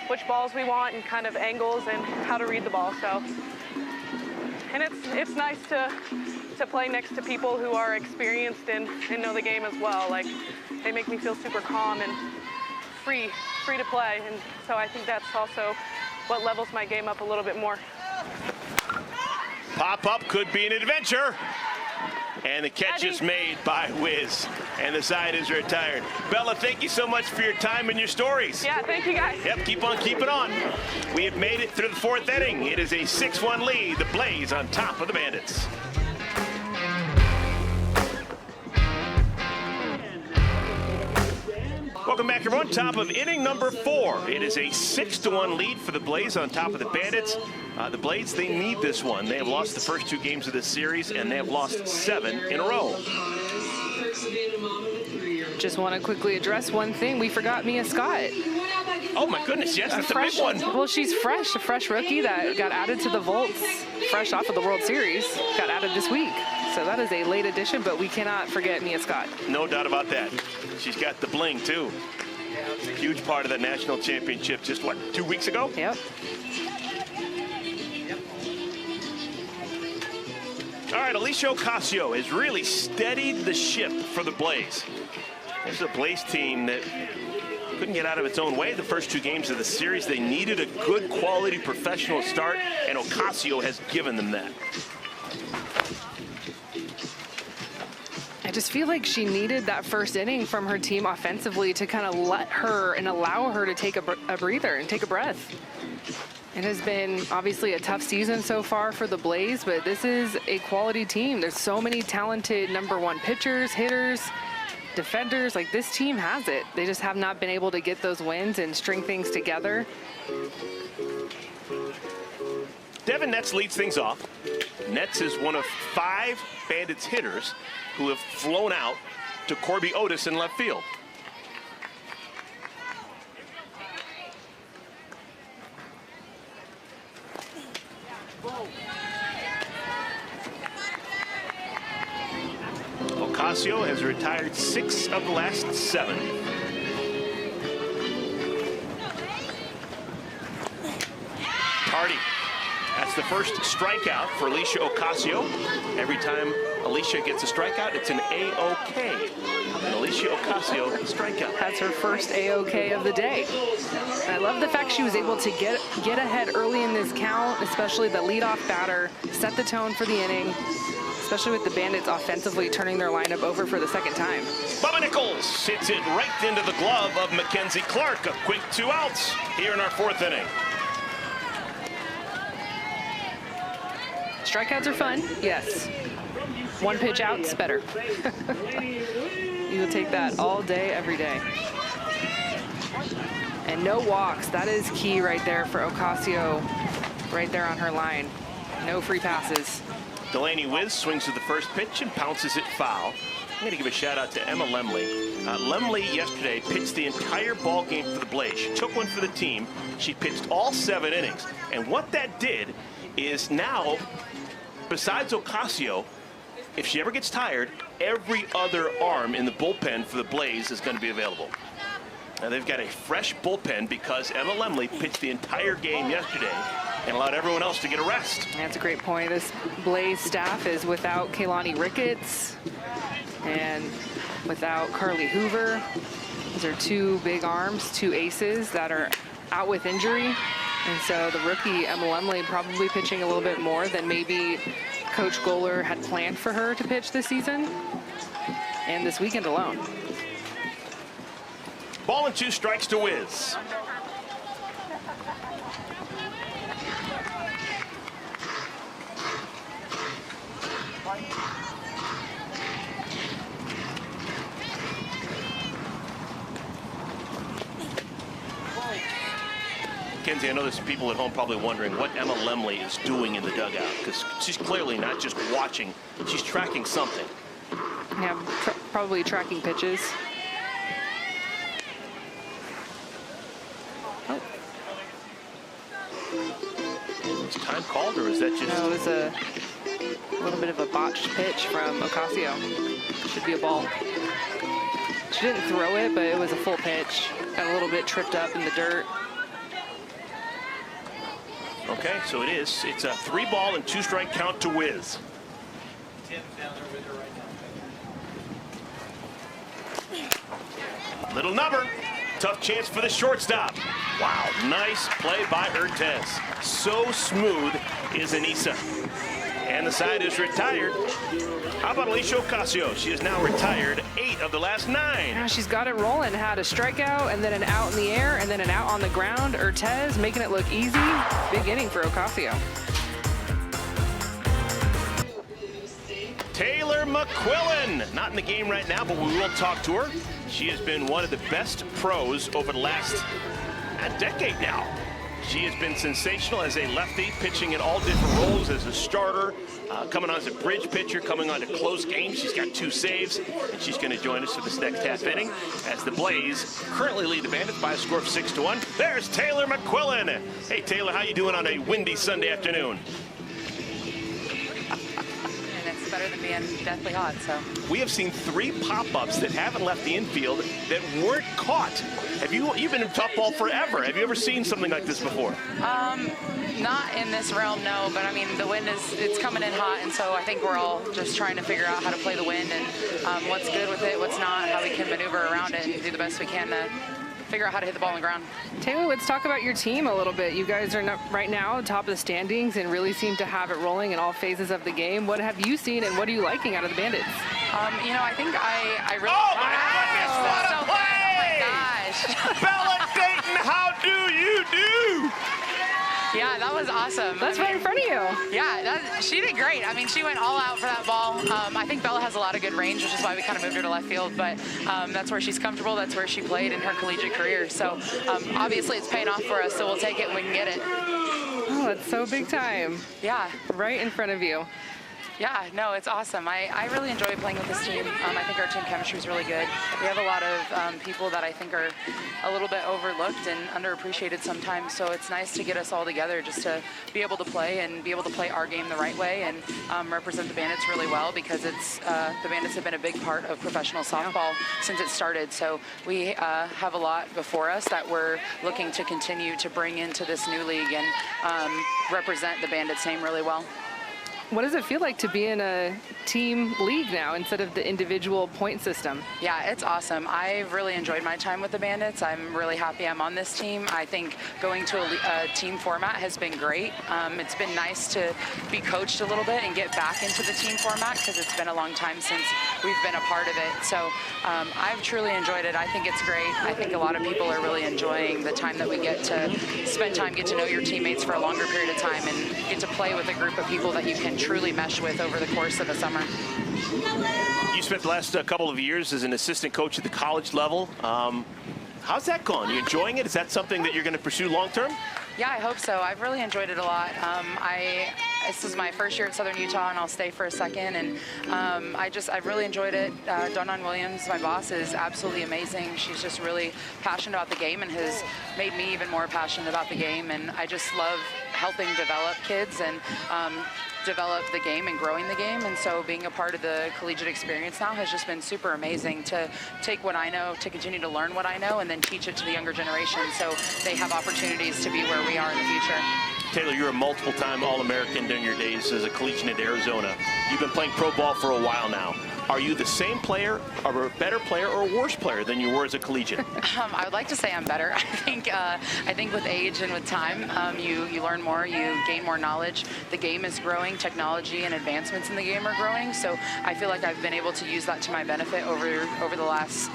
which balls we want and kind of angles and how to read the ball. So, and it's nice to play next to people who are experienced and know the game as well. Like, they make me feel super calm and free to play, and so I think that's also what levels my game up a little bit more. Pop-up could be an adventure. And the catch is made by Wisz, and the side is retired. Bella, thank you so much for your time and your stories. Yeah, thank you guys. Yep, keep on keeping on. We have made it through the 4th inning. It is a 6-1 lead. The Blaze on top of the Bandits. Welcome back Back on top of inning number 4. It is a 6-1 lead for the Blaze on top of the Bandits. The Blades, they need this one. They have lost the first 2 games of this series, and they have lost 7 in a row. Just want to quickly address one thing. We forgot Mia Scott. Oh my goodness, yes, that's a big one. Well, she's fresh, a fresh rookie that got added to the Volts, fresh off of the World Series, got added this week. So that is a late addition, but we cannot forget Mia Scott. No doubt about that. She's got the bling, too. Huge part of the national championship just, what, 2 weeks ago? Yep. All right, Alicia Ocasio has really steadied the ship for the Blaze. This is a Blaze team that couldn't get out of its own way the first 2 games of the series. They needed a good quality professional start, and Ocasio has given them that. I just feel like she needed that first inning from her team offensively to kind of let her and allow her to take a breather and take a breath. It has been obviously a tough season so far for the Blaze, but this is a quality team. There's so many talented #1 pitchers, hitters, defenders. Like, this team has it. They just have not been able to get those wins and string things together. Devin Netz leads things off. Netz is one of 5 Bandits hitters who have flown out to Corby Otis in left field. Ocasio has retired 6 of the last 7. Hardy. That's the first strikeout for Alicia Ocasio. Every time Alicia gets a strikeout, it's an A-OK. And Alicia Ocasio, strikeout. That's her first A-OK of the day. And I love the fact she was able to get ahead early in this count, especially the leadoff batter, set the tone for the inning, especially with the Bandits offensively turning their lineup over for the 2nd time. Bubba Nichols hits it right into the glove of McKenzie Clark. A quick 2 outs here in our 4th inning. Strikeouts are fun, yes. 1 pitch out's better. You will take that all day, every day. And no walks, that is key right there for Ocasio, right there on her line. No free passes. Delaney Wisz swings to the first pitch and pounces it foul. I'm going to give a shout out to Emma Lemley. Lemley yesterday pitched the entire ball game for the Blaze. She took one for the team. She pitched all 7 innings. And what that did is now, besides Ocasio, if she ever gets tired, every other arm in the bullpen for the Blaze is going to be available. Now they've got a fresh bullpen because Emma Lemley pitched the entire game yesterday and allowed everyone else to get a rest. That's a great point. This Blaze staff is without Kaylani Ricketts and without Carly Hoover. Those are 2 big arms, 2 aces that are out with injury. And so the rookie, Emma Lemley, probably pitching a little bit more than maybe Coach Goller had planned for her to pitch this season and this weekend alone. Ball and 2 strikes to Wisz. Kenzie, I know there's some people at home probably wondering what Emma Lemley is doing in the dugout, because she's clearly not just watching, she's tracking something. Yeah, probably tracking pitches. Oh. Is time called, or is that just... No, it was a little bit of a botched pitch from Ocasio. Should be a ball. She didn't throw it, but it was a full pitch. Got a little bit tripped up in the dirt. Okay, so it is. It's a 3-ball and 2-strike count to Wisz. Little number. Tough chance for the shortstop. Wow, nice play by Urtez. So smooth is Anissa. And the side is retired. How about Alicia Ocasio? She is now retired 8 of the last 9. Now she's got it rolling. Had a strikeout and then an out in the air and then an out on the ground. Urtez making it look easy. Big inning for Ocasio. Taylor McMillan, not in the game right now, but we will talk to her. She has been one of the best pros over the last decade now. She has been sensational as a lefty, pitching in all different roles as a starter, coming on as a bridge pitcher, coming on to close games. She's got 2 saves, and she's going to join us for this next half inning as the Blaze currently lead the Bandits by a score of 6-1. There's Taylor McMillan. Hey, Taylor, how you doing on a windy Sunday afternoon? It's better than being deathly hot, so. We have seen 3 pop-ups that haven't left the infield that weren't caught. You've been in top ball forever. Have you ever seen something like this before? Not in this realm, no, but I mean, the wind it's coming in hot, and so I think we're all just trying to figure out how to play the wind and what's good with it, what's not, how we can maneuver around it and do the best we can to figure out how to hit the ball on the ground. Taylor, let's talk about your team a little bit. You guys are right now top of the standings and really seem to have it rolling in all phases of the game. What have you seen and what are you liking out of the Bandits? You know, I think I really... Oh, my goodness, what a play! Oh, my gosh. Bella Dayton, how do you do? Yeah, that was awesome. That's right in front of you. Yeah, she did great. I mean, she went all out for that ball. I think Bella has a lot of good range, which is why we kind of moved her to left field, but that's where she's comfortable. That's where she played in her collegiate career. So obviously it's paying off for us, so we'll take it when we can get it. Oh, that's so big time. Yeah. Right in front of you. Yeah, no, it's awesome. I really enjoy playing with this team. I think our team chemistry is really good. We have a lot of people that I think are a little bit overlooked and underappreciated sometimes, so it's nice to get us all together just to be able to play and be able to play our game the right way and represent the Bandits really well, because it's the Bandits have been a big part of professional softball since it started, so we have a lot before us that we're looking to continue to bring into this new league and represent the Bandits name really well. What does it feel like to be in a team league now instead of the individual point system? Yeah, it's awesome. I've really enjoyed my time with the Bandits. I'm really happy I'm on this team. I think going to a team format has been great. It's been nice to be coached a little bit and get back into the team format because it's been a long time since we've been a part of it. So I've truly enjoyed it. I think it's great. I think a lot of people are really enjoying the time that we get to spend time, get to know your teammates for a longer period of time and get to play with a group of people that you can truly mesh with over the course of a summer. You spent the last couple of years as an assistant coach at the college level. How's that going? You enjoying it? Is that something that you're going to pursue long term? Yeah, I hope so. I've really enjoyed it a lot. This is my first year at Southern Utah, and I'll stay for a second. And I've really enjoyed it. Donnan Williams, my boss, is absolutely amazing. She's just really passionate about the game and has made me even more passionate about the game. And I just love helping develop kids and develop the game and growing the game, and so being a part of the collegiate experience now has just been super amazing to take what I know, to continue to learn what I know, and then teach it to the younger generation so they have opportunities to be where we are in the future. Taylor, you're a multiple-time All-American during your days as a collegian at Arizona. You've been playing pro ball for a while now. Are you the same player, or a better player, or a worse player than you were as a collegiate? I would like to say I'm better. I think with age and with time, you learn more, you gain more knowledge. The game is growing, technology and advancements in the game are growing, so I feel like I've been able to use that to my benefit over the last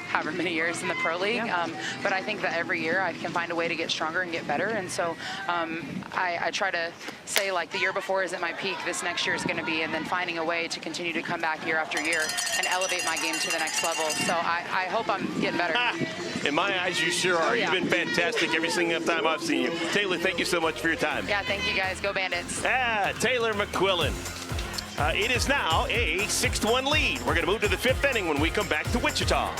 however many years in the pro league. Yeah. But I think that every year I can find a way to get stronger and get better. And so I try to say, like, the year before isn't my peak, this next year is going to be, and then finding a way to continue to come back year after year and elevate my game to the next level. So I hope I'm getting better. In my eyes, you sure are. You've been fantastic every single time I've seen you. Taylor, thank you so much for your time. Yeah, thank you guys. Go Bandits. Taylor McMillan. It is now a 6-1 lead. We're going to move to the 5th inning when we come back to Wichita.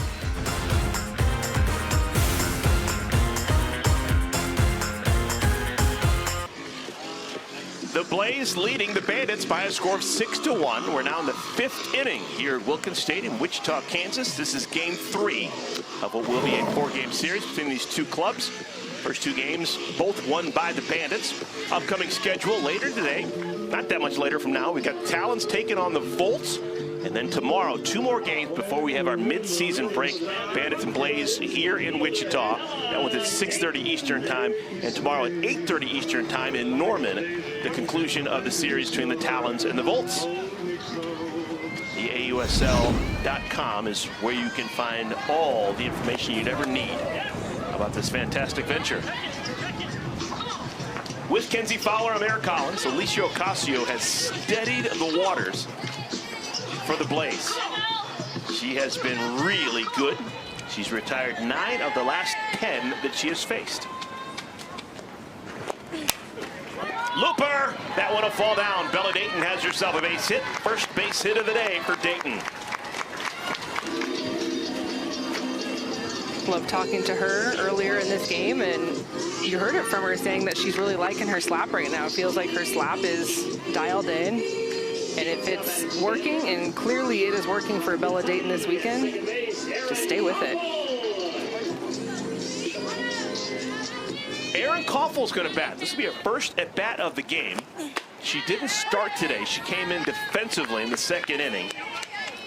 The Blaze leading the Bandits by a score of 6-1. We're now in the 5th inning here at Wilkins Stadium, Wichita, Kansas. This is game 3 of what will be a 4-game series between these two clubs. First 2 games, both won by the Bandits. Upcoming schedule later today, not that much later from now, we've got Talons taking on the Volts. And then tomorrow, 2 more games before we have our mid-season break. Bandits and Blaze here in Wichita. That one's at 6:30 Eastern time. And tomorrow at 8:30 Eastern time in Norman, the conclusion of the series between the Talons and the Volts. The AUSL.com is where you can find all the information you'd ever need about this fantastic venture. With Kenzie Fowler, I'm Eric Collins. Alicia Ocasio has steadied the waters for the Blaze. She She has been really good. She's retired 9 of the last 10 that she has faced. Looper! That one will fall down. Bella Dayton has herself a base hit. First base hit of the day for Dayton. Love talking to her earlier in this game, and you heard it from her saying that she's really liking her slap right now. It feels like her slap is dialed in, and if it's working, and clearly it is working for Bella Dayton this weekend, just stay with it. Erin Kaufel's going to bat. This will be her first at bat of the game. She didn't start today. She came in defensively in the second inning.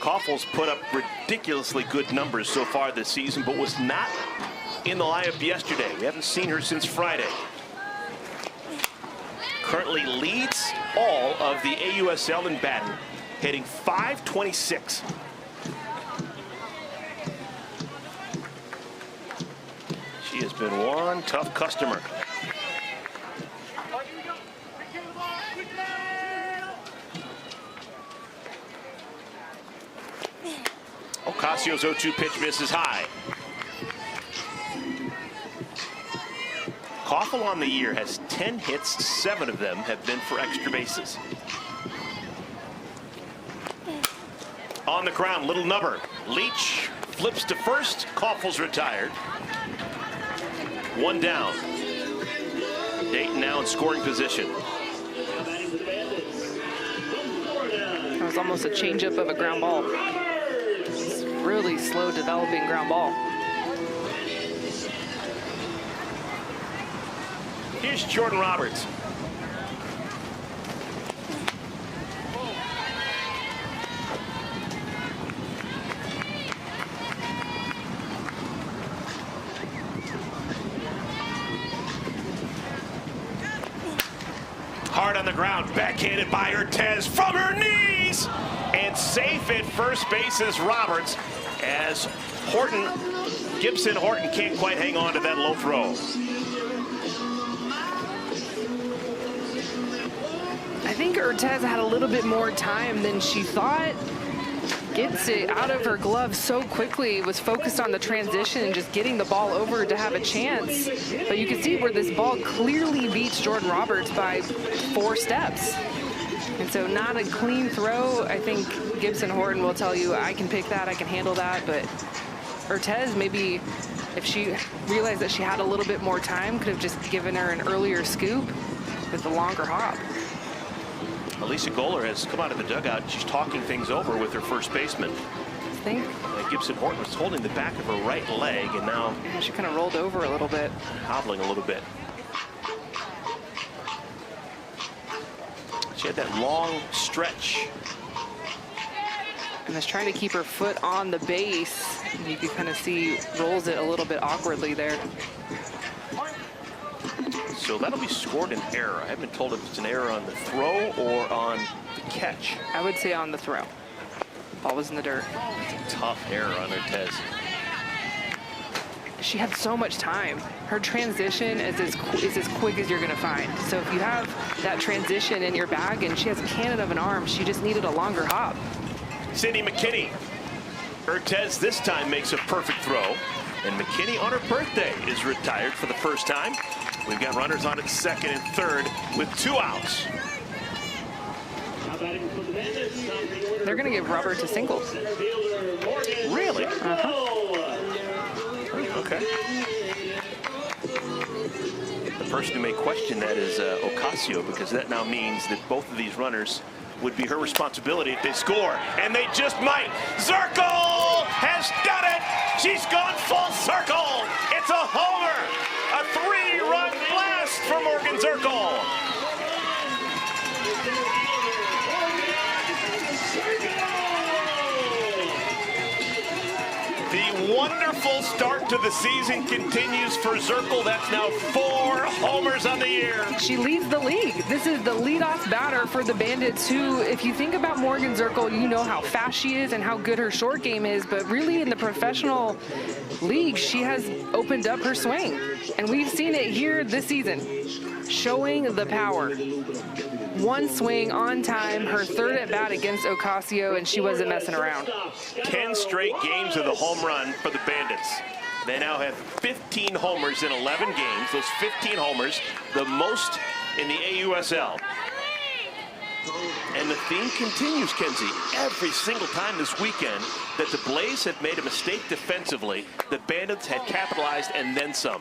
Kaufel's put up ridiculously good numbers so far this season, but was not in the lineup yesterday. We haven't seen her since Friday. Currently leads all of the AUSL in batting, hitting .526. She has been one tough customer. Ocasio's 0-2 pitch misses high. Kaufel on the year has 10 hits, 7 of them have been for extra bases. On the ground, little nubber. Leach flips to first. Kaufel's retired. 1 down. Dayton now in scoring position. That was almost a changeup of a ground ball. It's really slow developing ground ball. Here's Jordan Roberts. Hard on the ground, backhanded by Urtez from her knees, and safe at first base is Roberts, as Gibson Horton can't quite hang on to that low throw. I think Urtez had a little bit more time than she thought. Gets it out of her glove so quickly, was focused on the transition and just getting the ball over to have a chance. But you can see where this ball clearly beats Jordan Roberts by 4 steps. And so not a clean throw. I think Gibson Horton will tell you, I can pick that, I can handle that. But Urtez, maybe if she realized that she had a little bit more time, could have just given her an earlier scoop with a longer hop. Elisa Goller has come out of the dugout. She's talking things over with her first baseman. I think Gibson Horton was holding the back of her right leg, and now she kind of rolled over a little bit. Hobbling a little bit. She had that long stretch. And was trying to keep her foot on the base. And you can kind of see rolls it a little bit awkwardly there. So that'll be scored an error. I haven't been told if it's an error on the throw or on the catch. I would say on the throw. Ball was in the dirt. Tough error on Urtez. She had so much time. Her transition is as quick as you're going to find. So if you have that transition in your bag and she has a cannon of an arm, she just needed a longer hop. Cindy McKinney. Urtez this time makes a perfect throw. And McKinney on her birthday is retired for the first time. We've got runners on at second and third with 2 outs. They're going to give Roberts a single. Really? Uh-huh. Okay. The person who may question that is Ocasio, because that now means that both of these runners would be her responsibility if they score, and they just might. Zirkle has done it. She's gone full circle. It's a homer. A 3-run blast for Morgan Zirkle. The wonderful powerful start to the season continues for Zirkle. That's now 4 homers on the year. She leads the league. This is the leadoff batter for the Bandits, who, if you think about Morgan Zirkle, you know how fast she is and how good her short game is, but really in the professional league, she has opened up her swing. And we've seen it here this season, showing the power. One swing on time, her third at bat against Ocasio, and she wasn't messing around. 10 straight games of the home run for the Bandits. They now have 15 homers in 11 games. Those 15 homers, the most in the AUSL. And the theme continues, Kenzie. Every single time this weekend that the Blaze have made a mistake defensively, the Bandits had capitalized and then some.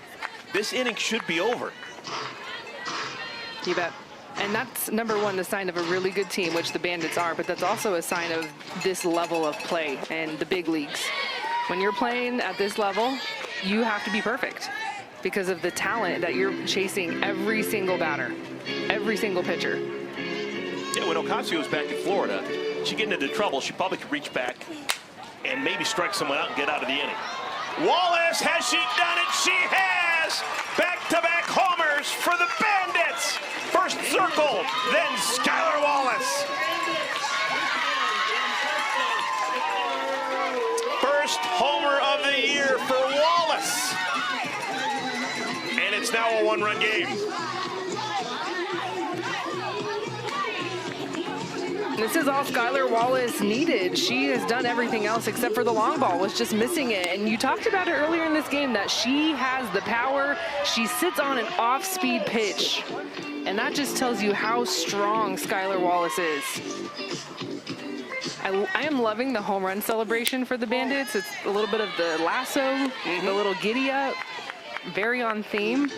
This inning should be over. You bet. And that's, number one, the sign of a really good team, which the Bandits are, but that's also a sign of this level of play and the big leagues. When you're playing at this level, you have to be perfect because of the talent that you're chasing every single batter, every single pitcher. Yeah, when Ocasio was back in Florida, she'd get into trouble. She probably could reach back and maybe strike someone out and get out of the inning. Wallace, has she done it? She has! Back-to-back homers for the Bandits! First Zirkle, then Skylar Wallace. First homer of the year for Wallace. And it's now a one-run game. This is all Skylar Wallace needed. She has done everything else except for the long ball, was just missing it. And you talked about it earlier in this game that she has the power. She sits on an off-speed pitch. And that just tells you how strong Skylar Wallace is. I am loving the home run celebration for the Bandits. It's a little bit of the lasso, the little giddy up, very on theme.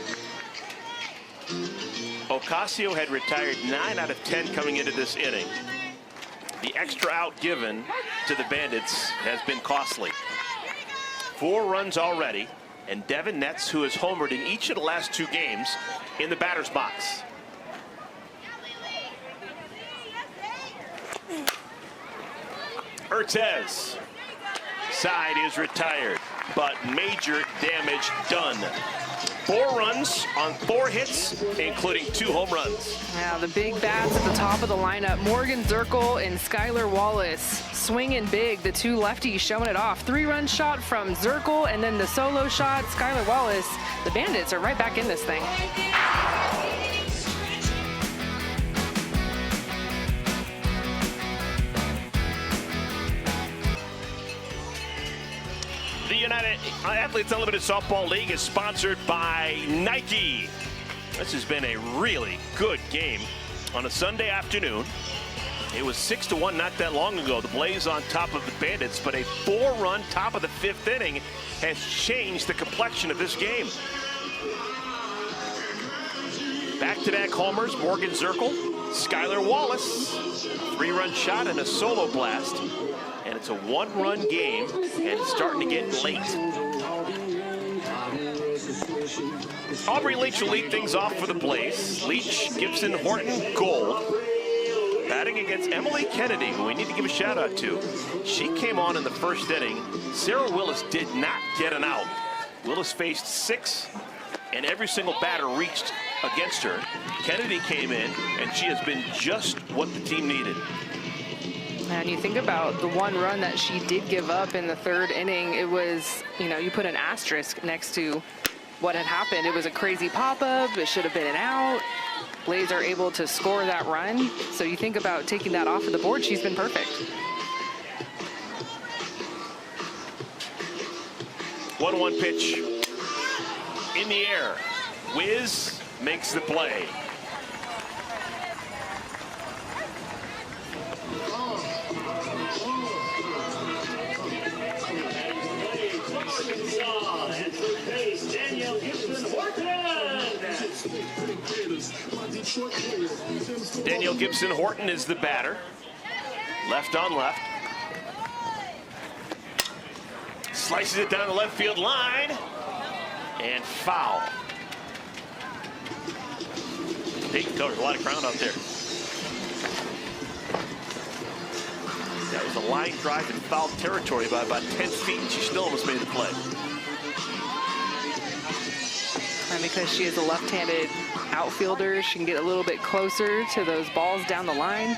Ocasio had retired 9 out of 10 coming into this inning. The extra out given to the Bandits has been costly. 4 runs already, and Devin Netz, who has homered in each of the last 2 games, in the batter's box. Urtez. Side is retired, but major damage done. 4 runs on 4 hits, including 2 home runs. Now the big bats at the top of the lineup. Morgan Zirkle and Skylar Wallace swinging big. The 2 lefties showing it off. 3-run shot from Zirkle, and then the solo shot, Skylar Wallace. The Bandits are right back in this thing. The United Athletes Unlimited Softball League is sponsored by Nike. This has been a really good game on a Sunday afternoon. It was 6-1 not that long ago. The Blaze on top of the Bandits, but a 4-run top of the 5th inning has changed the complexion of this game. Back-to-back homers, Morgan Zirkle, Skylar Wallace, 3-run shot and a solo blast. And it's a 1-run game, and it's starting to get late. Aubrey Leach will lead things off for the Blaze. Leach, Gibson, Horton, gold. Batting against Emily Kennedy, who we need to give a shout out to. She came on in the first inning. Sarah Willis did not get an out. Willis faced 6, and every single batter reached against her. Kennedy came in, and she has been just what the team needed. And you think about the 1 run that she did give up in the 3rd inning, it was, you put an asterisk next to what had happened. It was a crazy pop-up. It should have been an out. Blaze are able to score that run. So you think about taking that off of the board, she's been perfect. 1-1 pitch in the air. Wisz makes the play. Danielle Gibson Horton is the batter. Left on left. Slices it down the left field line. And foul. Dayton covers a lot of ground out there. That was a line drive in foul territory by about 10 feet, and she still almost made the play. time because she is a left-handed outfielder. She can get a little bit closer to those balls down the line.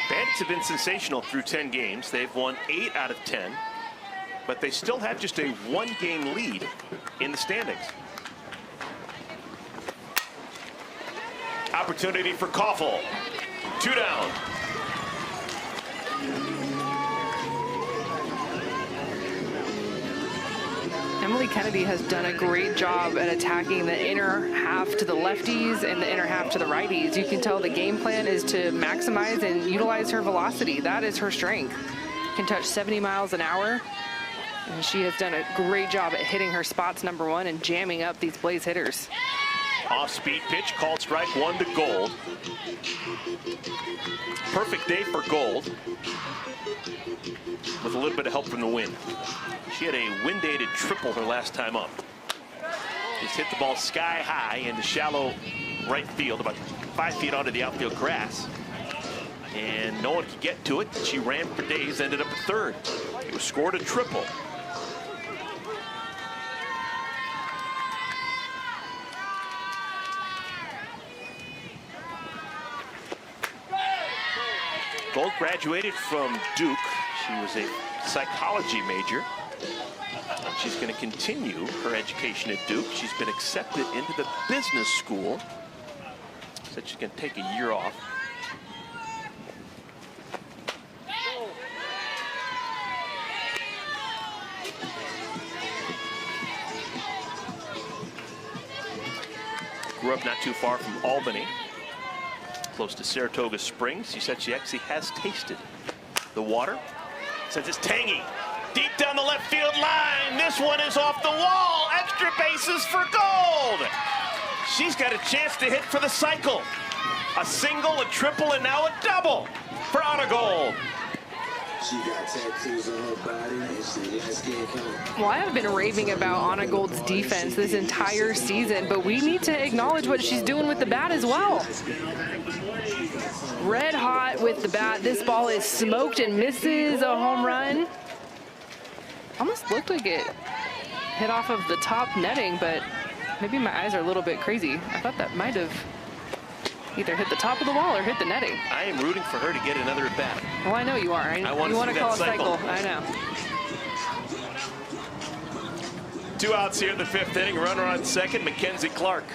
Bandits have been sensational through 10 games. They've won 8 out of 10, but they still have just a 1-game lead in the standings. Opportunity for Koffel. 2 down. Emily Kennedy has done a great job at attacking the inner half to the lefties and the inner half to the righties. You can tell the game plan is to maximize and utilize her velocity. That is her strength. Can touch 70 miles an hour. And she has done a great job at hitting her spots number 1 and jamming up these Blaze hitters. Off-speed pitch, called strike 1 to Gold. Perfect day for Gold, with a little bit of help from the wind. She had a wind-aided triple her last time up. Just hit the ball sky high into shallow right field, about 5 feet onto the outfield grass. And no one could get to it. She ran for days, ended up at third. It was scored a triple. Gold graduated from Duke. She was a psychology major. And she's going to continue her education at Duke. She's been accepted into the business school. Said she's going to take a year off. Grew up not too far from Albany, close to Saratoga Springs. She said she actually has tasted the water. Says it's tangy. Deep down the left field line. This one is off the wall. Extra bases for Gold. She's got a chance to hit for the cycle. A single, a triple, and now a double for Anna Gold. She got tattoos on her body and she light skin color. Well, I have been raving about Anna Gold's defense this entire season, but we need to acknowledge what she's doing with the bat as well. Red hot with the bat. This ball is smoked and misses a home run. Almost looked like it hit off of the top netting, but maybe my eyes are a little bit crazy. I thought that might have either hit the top of the wall or hit the netting. I am rooting for her to get another at bat. Well, I know you are. I want you want to call a cycle. I know. 2 outs here in the 5th inning. Runner on second, McKenzie Clark.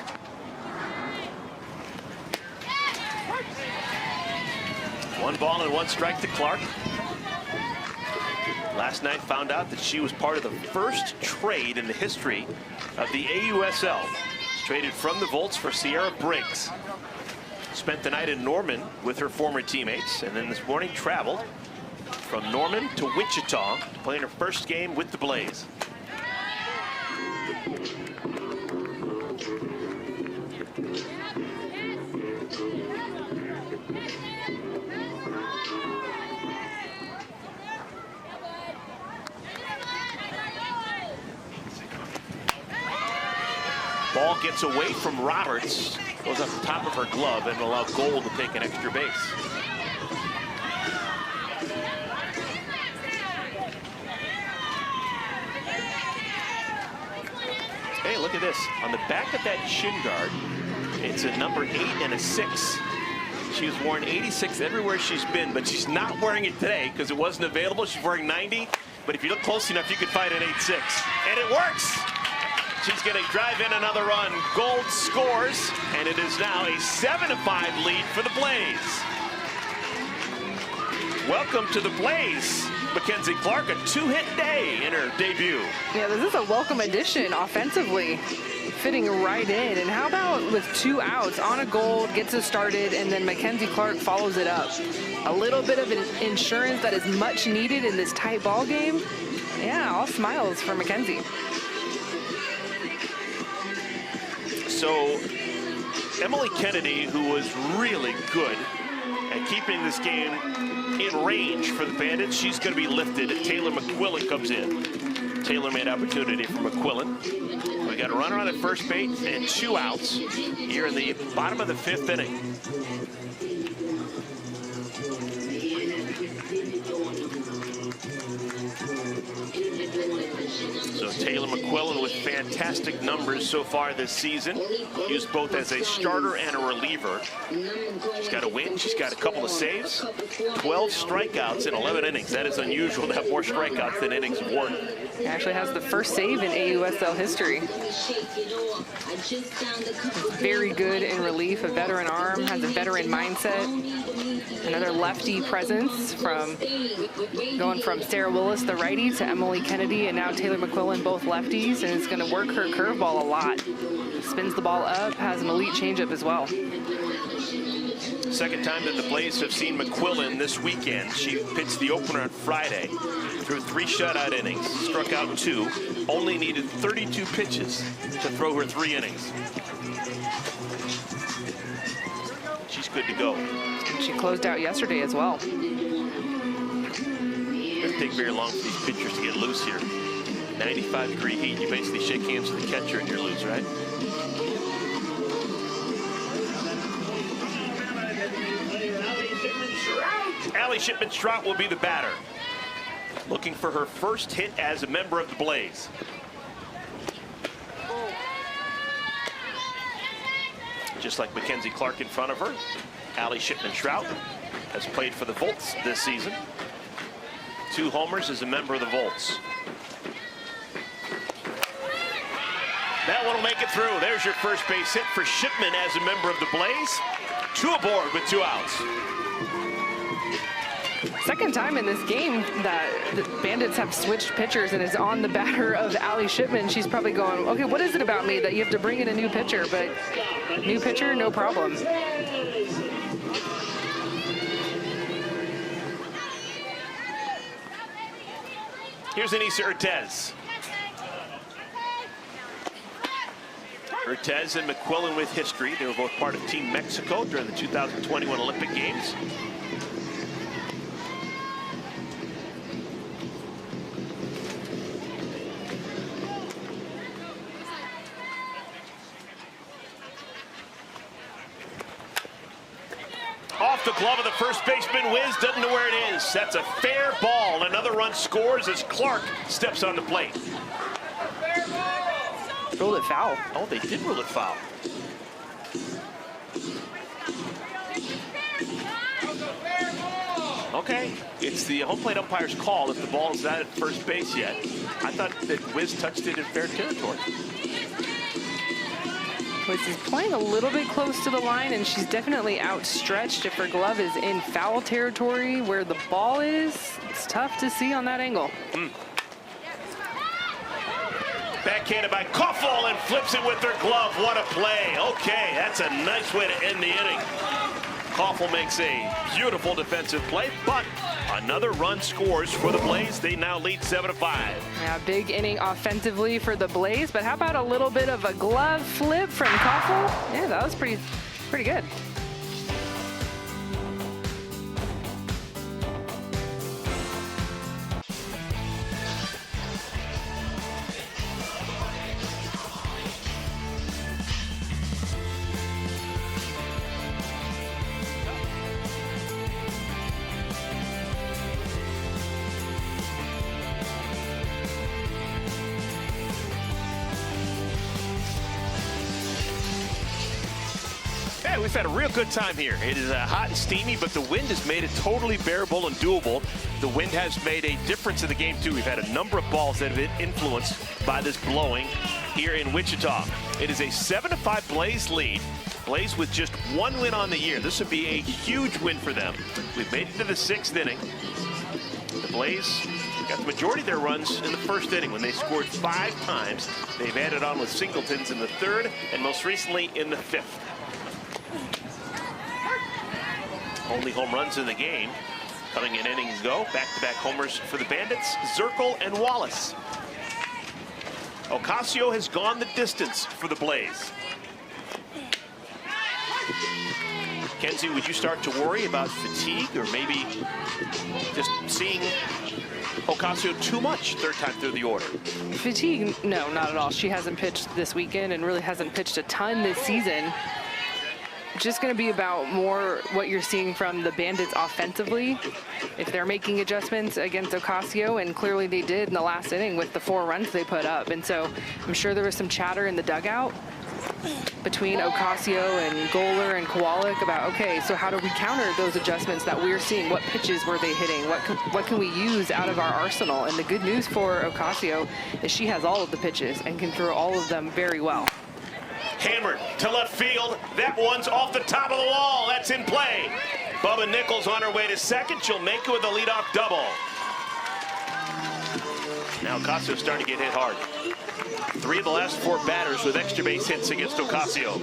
One ball and 1 strike to Clark. Last night found out that she was part of the first trade in the history of the AUSL. Traded from the Volts for Sierra Briggs. Spent the night in Norman with her former teammates, and then this morning traveled from Norman to Wichita, playing her first game with the Blaze. Ball gets away from Roberts, goes up the top of her glove and allow Gold to take an extra base. Hey, look at this. On the back of that shin guard, it's a number 8 and a 6. She's worn 86 everywhere she's been, but she's not wearing it today because it wasn't available. She's wearing 90, but if you look close enough, you could find an 8-6. And it works! She's going to drive in another run. Gold scores, and it is now a 7-5 lead for the Blaze. Welcome to the Blaze. McKenzie Clark, a 2-hit day in her debut. Yeah, this is a welcome addition offensively, fitting right in. And how about with 2 outs, Anna Gold gets us started, and then McKenzie Clark follows it up. A little bit of an insurance that is much needed in this tight ball game. Yeah, all smiles for McKenzie. So Emily Kennedy, who was really good at keeping this game in range for the Bandits, she's going to be lifted. Taylor McQuillan comes in. Taylor-made opportunity for McQuillan. We got a runner on at first base and 2 outs here in the bottom of the 5th inning. Taylor McMillan with fantastic numbers so far this season. Used both as a starter and a reliever. She's got a win. She's got a couple of saves. 12 strikeouts in 11 innings. That is unusual to have more strikeouts than innings of work. He actually has the first save in AUSL history. Very good in relief, a veteran arm, has a veteran mindset. Another lefty presence from going from Sarah Willis, the righty, to Emily Kennedy, and now Taylor McMillan, both lefties, and is going to work her curveball a lot. Spins the ball up, has an elite changeup as well. Second time that the Blaze have seen McMillan this weekend. She pitched the opener on Friday, threw 3 shutout innings, struck out 2, only needed 32 pitches to throw her 3 innings. She's good to go. She closed out yesterday as well. It doesn't take very long for these pitchers to get loose here. 95-degree heat, you basically shake hands with the catcher and you're loose, right? Allie Shipman-Sh will be the batter, looking for her first hit as a member of the Blaze. Just like McKenzie Clark in front of her, Allie Shipman-Sh has played for the Volts this season. 2 homers as a member of the Volts. That one will make it through. There's your first base hit for Shipman as a member of the Blaze. 2 aboard with 2 outs. Second time in this game that the Bandits have switched pitchers and is on the batter of Allie Shipman. She's probably going, okay, what is it about me that you have to bring in a new pitcher? But new pitcher, no problem. Here's Anissa Urtez. Urtez and McMillan with history. They were both part of Team Mexico during the 2021 Olympic Games. Off the glove of the first baseman, Wisz doesn't know where it is. That's a fair ball. Another run scores as Clark steps on the plate. Ruled it foul. Oh, they did rule it foul. Okay, it's the home plate umpire's call if the ball is not at first base yet. I thought that Wisz touched it in fair territory. Wisz is playing a little bit close to the line, and she's definitely outstretched. If her glove is in foul territory where the ball is, it's tough to see on that angle. Backhanded by Koffel and flips it with her glove. What a play. Okay, that's a nice way to end the inning. Koffel makes a beautiful defensive play, but another run scores for the Blaze. They now lead 7-5. Yeah, big inning offensively for the Blaze, but how about a little bit of a glove flip from Koffel? Yeah, that was pretty good. We've had a real good time here. It is hot and steamy, but the wind has made it totally bearable and doable. The wind has made a difference in the game, too. We've had a number of balls that have been influenced by this blowing here in Wichita. It is a 7-5 Blaze lead. Blaze with just 1 win on the year. This would be a huge win for them. We've made it to the 6th inning. The Blaze got the majority of their runs in the first inning when they scored 5 times. They've added on with singletons in the 3rd and most recently in the 5th. Only home runs in the game. Coming in innings go. Back-to-back homers for the Bandits. Zirkle and Wallace. Ocasio has gone the distance for the Blaze. Kenzie, would you start to worry about fatigue or maybe just seeing Ocasio too much 3rd time through the order? Fatigue, no, not at all. She hasn't pitched this weekend and really hasn't pitched a ton this season. just going to be about more what you're seeing from the Bandits offensively, if they're making adjustments against Ocasio, and clearly they did in the last inning with the 4 runs they put up. And so I'm sure there was some chatter in the dugout between Ocasio and Goler and Kowalik about, okay, so how do we counter those adjustments that we're seeing? What pitches were they hitting? What can we use out of our arsenal? And the good news for Ocasio is she has all of the pitches and can throw all of them very well. Hammered to left field. That one's off the top of the wall. That's in play. Bubba Nichols on her way to second. She'll make it with a leadoff double. Now Ocasio's starting to get hit hard. 3 of the last 4 batters with extra base hits against Ocasio.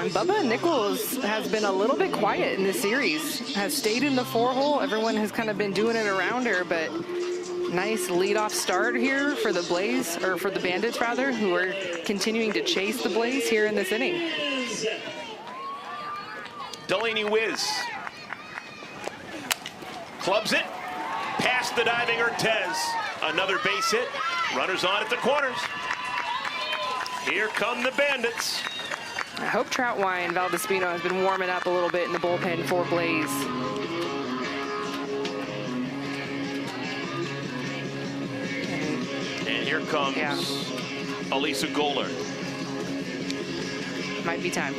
And Bubba Nichols has been a little bit quiet in this series. Has stayed in the 4-hole. Everyone has kind of been doing it around her, but nice leadoff start here for the Blaze, or for the Bandits rather, who are continuing to chase the Blaze here in this inning. Delaney Wisz clubs it past the diving Urtez. Another base hit. Runners on at the corners. Here come the Bandits. I hope Troutwine Valdespino has been warming up a little bit in the bullpen for Blaze. And here comes Elisa Goler. Might be time.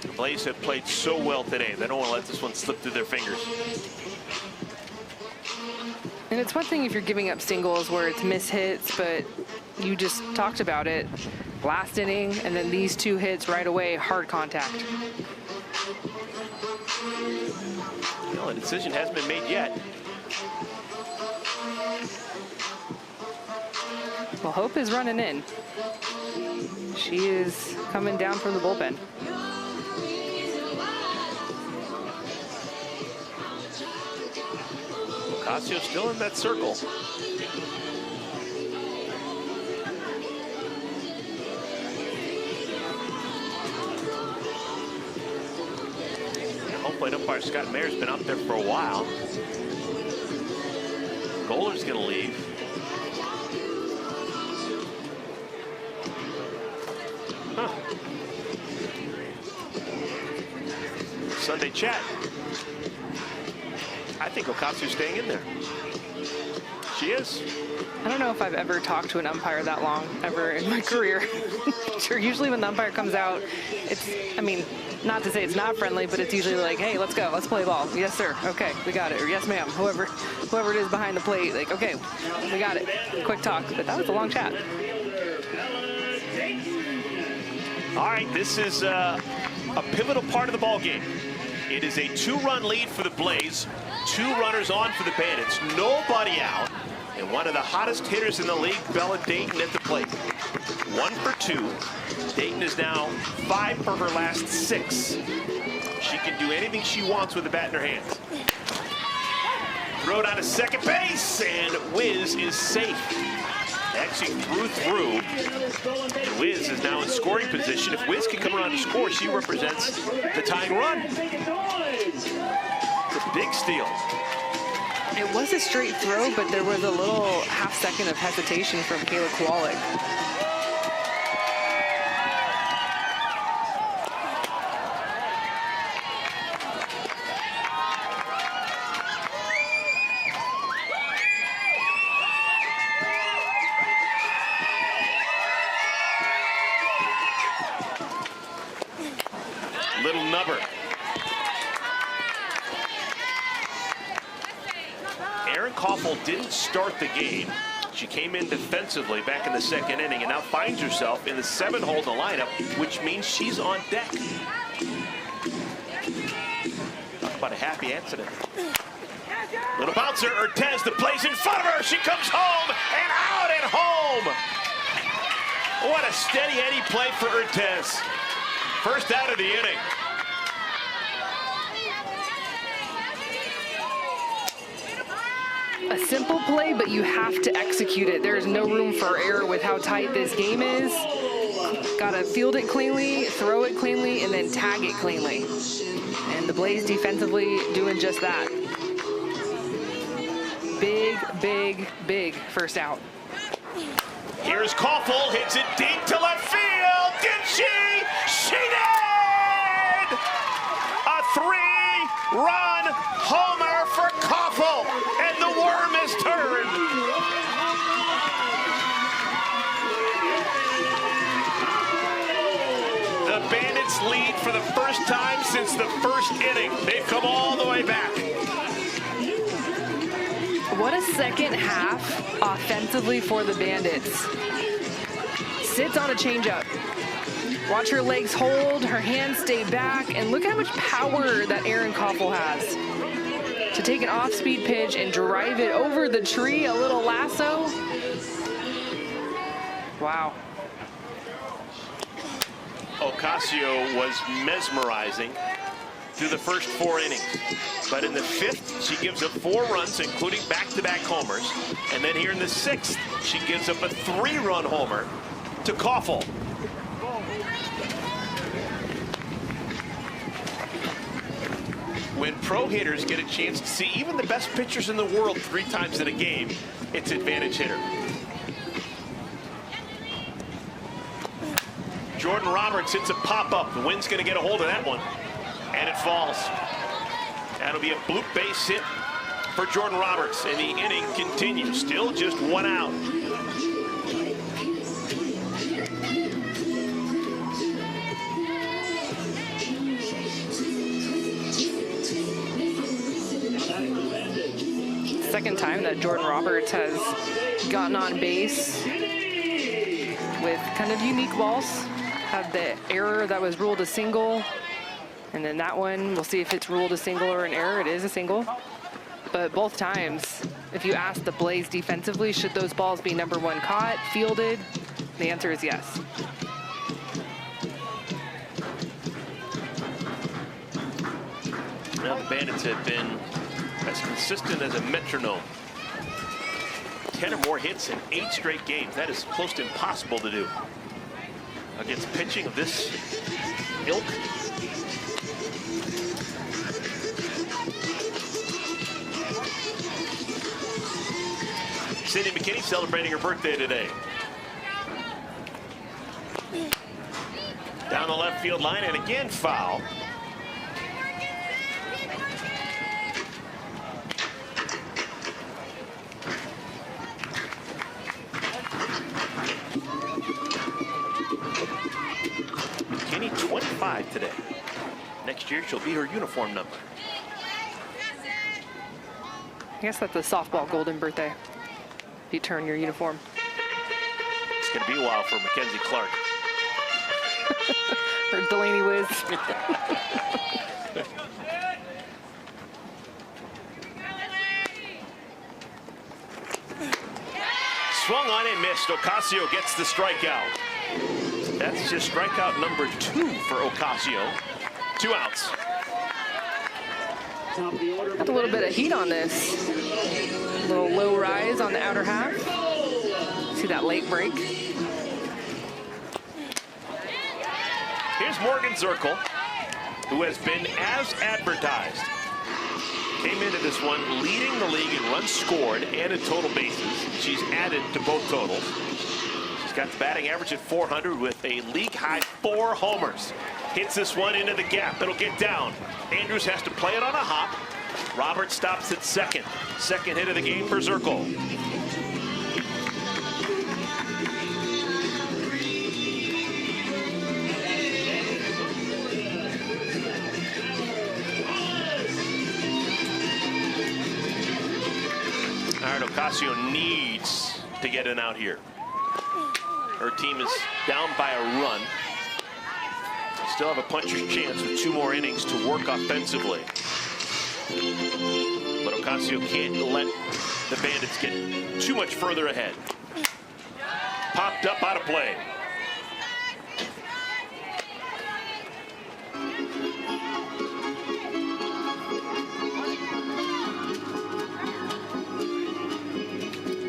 The Blaze have played so well today. They don't want to let this one slip through their fingers. And it's one thing if you're giving up singles where it's mishits, but you just talked about it. Last inning, and then these 2 hits right away, hard contact. Well, a decision hasn't been made yet. Well, Hope is running in. She is coming down from the bullpen. Ocasio still in that circle. Home plate umpire Scott Mayer's been up there for a while. Goler's going to leave. Huh. Sunday chat. I think Ocasio's staying in there. She is. I don't know if I've ever talked to an umpire that long, ever in my career. Sure, usually when the umpire comes out, it's, I mean, not to say it's not friendly, but it's usually like, hey, let's go, let's play ball. Yes, sir. Okay, we got it. Or yes, ma'am. Whoever it is behind the plate, like, okay, we got it. Quick talk. But that was a long chat. All right, this is a pivotal part of the ball game. It is a 2-run lead for the Blaze. 2 runners on for the Bandits. Nobody out. And one of the hottest hitters in the league, Bella Dayton, at the plate. 1 for 2. Dayton is now 5 for her last 6. She can do anything she wants with the bat in her hands. Throw it on to second base, and Wisz is safe. Actually through. And Wisz is now in scoring position. If Wisz can come around to score, she represents the tying run. It's a big steal. It was a straight throw, but there was a little half-second of hesitation from Kayla Kowalik. Little nubber. Erin Koffel didn't start the game. She came in defensively back in the 2nd inning and now finds herself in the 7-hole in the lineup, which means she's on deck. Talk about a happy accident. Little bouncer, Urtez, the play's in front of her. She comes home and out and home. What a steady Eddie play for Urtez. First out of the inning. A simple play, but you have to execute it. There's no room for error with how tight this game is. Gotta field it cleanly, throw it cleanly, and then tag it cleanly. And the Blaze defensively doing just that. Big, big, big first out. Here's Koffel, hits it deep to left field. Did she? She did! A 3-run homer for Koffel, and the worm is turned. The Bandits lead for the first time since the first inning. They've come all the way back. What a second half offensively for the Bandits. Sits on a changeup. Watch her legs hold, her hands stay back, and look how much power that Erin Koffel has. To take an off-speed pitch and drive it over the tree, a little lasso. Wow. Ocasio was mesmerizing through the first 4 innings. But in the 5th, she gives up 4 runs, including back-to-back homers. And then here in the 6th, she gives up a 3-run homer to Koffel. When pro hitters get a chance to see even the best pitchers in the world 3 times in a game, it's advantage hitter. Jordan Roberts hits a pop-up. The wind's going to get a hold of that one. And it falls. That'll be a bloop base hit for Jordan Roberts. And the inning continues. Still just 1 out. Second time that Jordan Roberts has gotten on base with kind of unique balls. Had the error that was ruled a single, and then that one, we'll see if it's ruled a single or an error. It is a single. But both times, if you ask the Blaze defensively, should those balls be number 1 caught, fielded? The answer is yes. Well, the Bandits have been as consistent as a metronome. 10 or more hits in 8 straight games. That is close to impossible to do against pitching of this ilk. Cindy McKinney celebrating her birthday today. Down the left field line, and again foul. McKinney 25 today. Next year she'll be her uniform number. I guess that's a softball golden birthday, if you turn your uniform. It's going to be a while for McKenzie Clark. Or Delaney Wisz. Swung on and missed. Ocasio gets the strikeout. That's just strikeout number 2 for Ocasio. 2 outs. Got a little bit of heat on this. A little low rise on the outer half. See that late break. Here's Morgan Zirkle, who has been as advertised. Came into this one leading the league in runs scored and in total bases. She's added to both totals. She's got the batting average at 400 with a league-high 4 homers. Hits this one into the gap. It'll get down. Andrews has to play it on a hop. Roberts stops at second. Second hit of the game for Zirkle. All right, Ocasio needs to get an out here. Her team is down by a run. Still have a puncher's chance with 2 more innings to work offensively. But Ocasio can't let the Bandits get too much further ahead. Popped up out of play.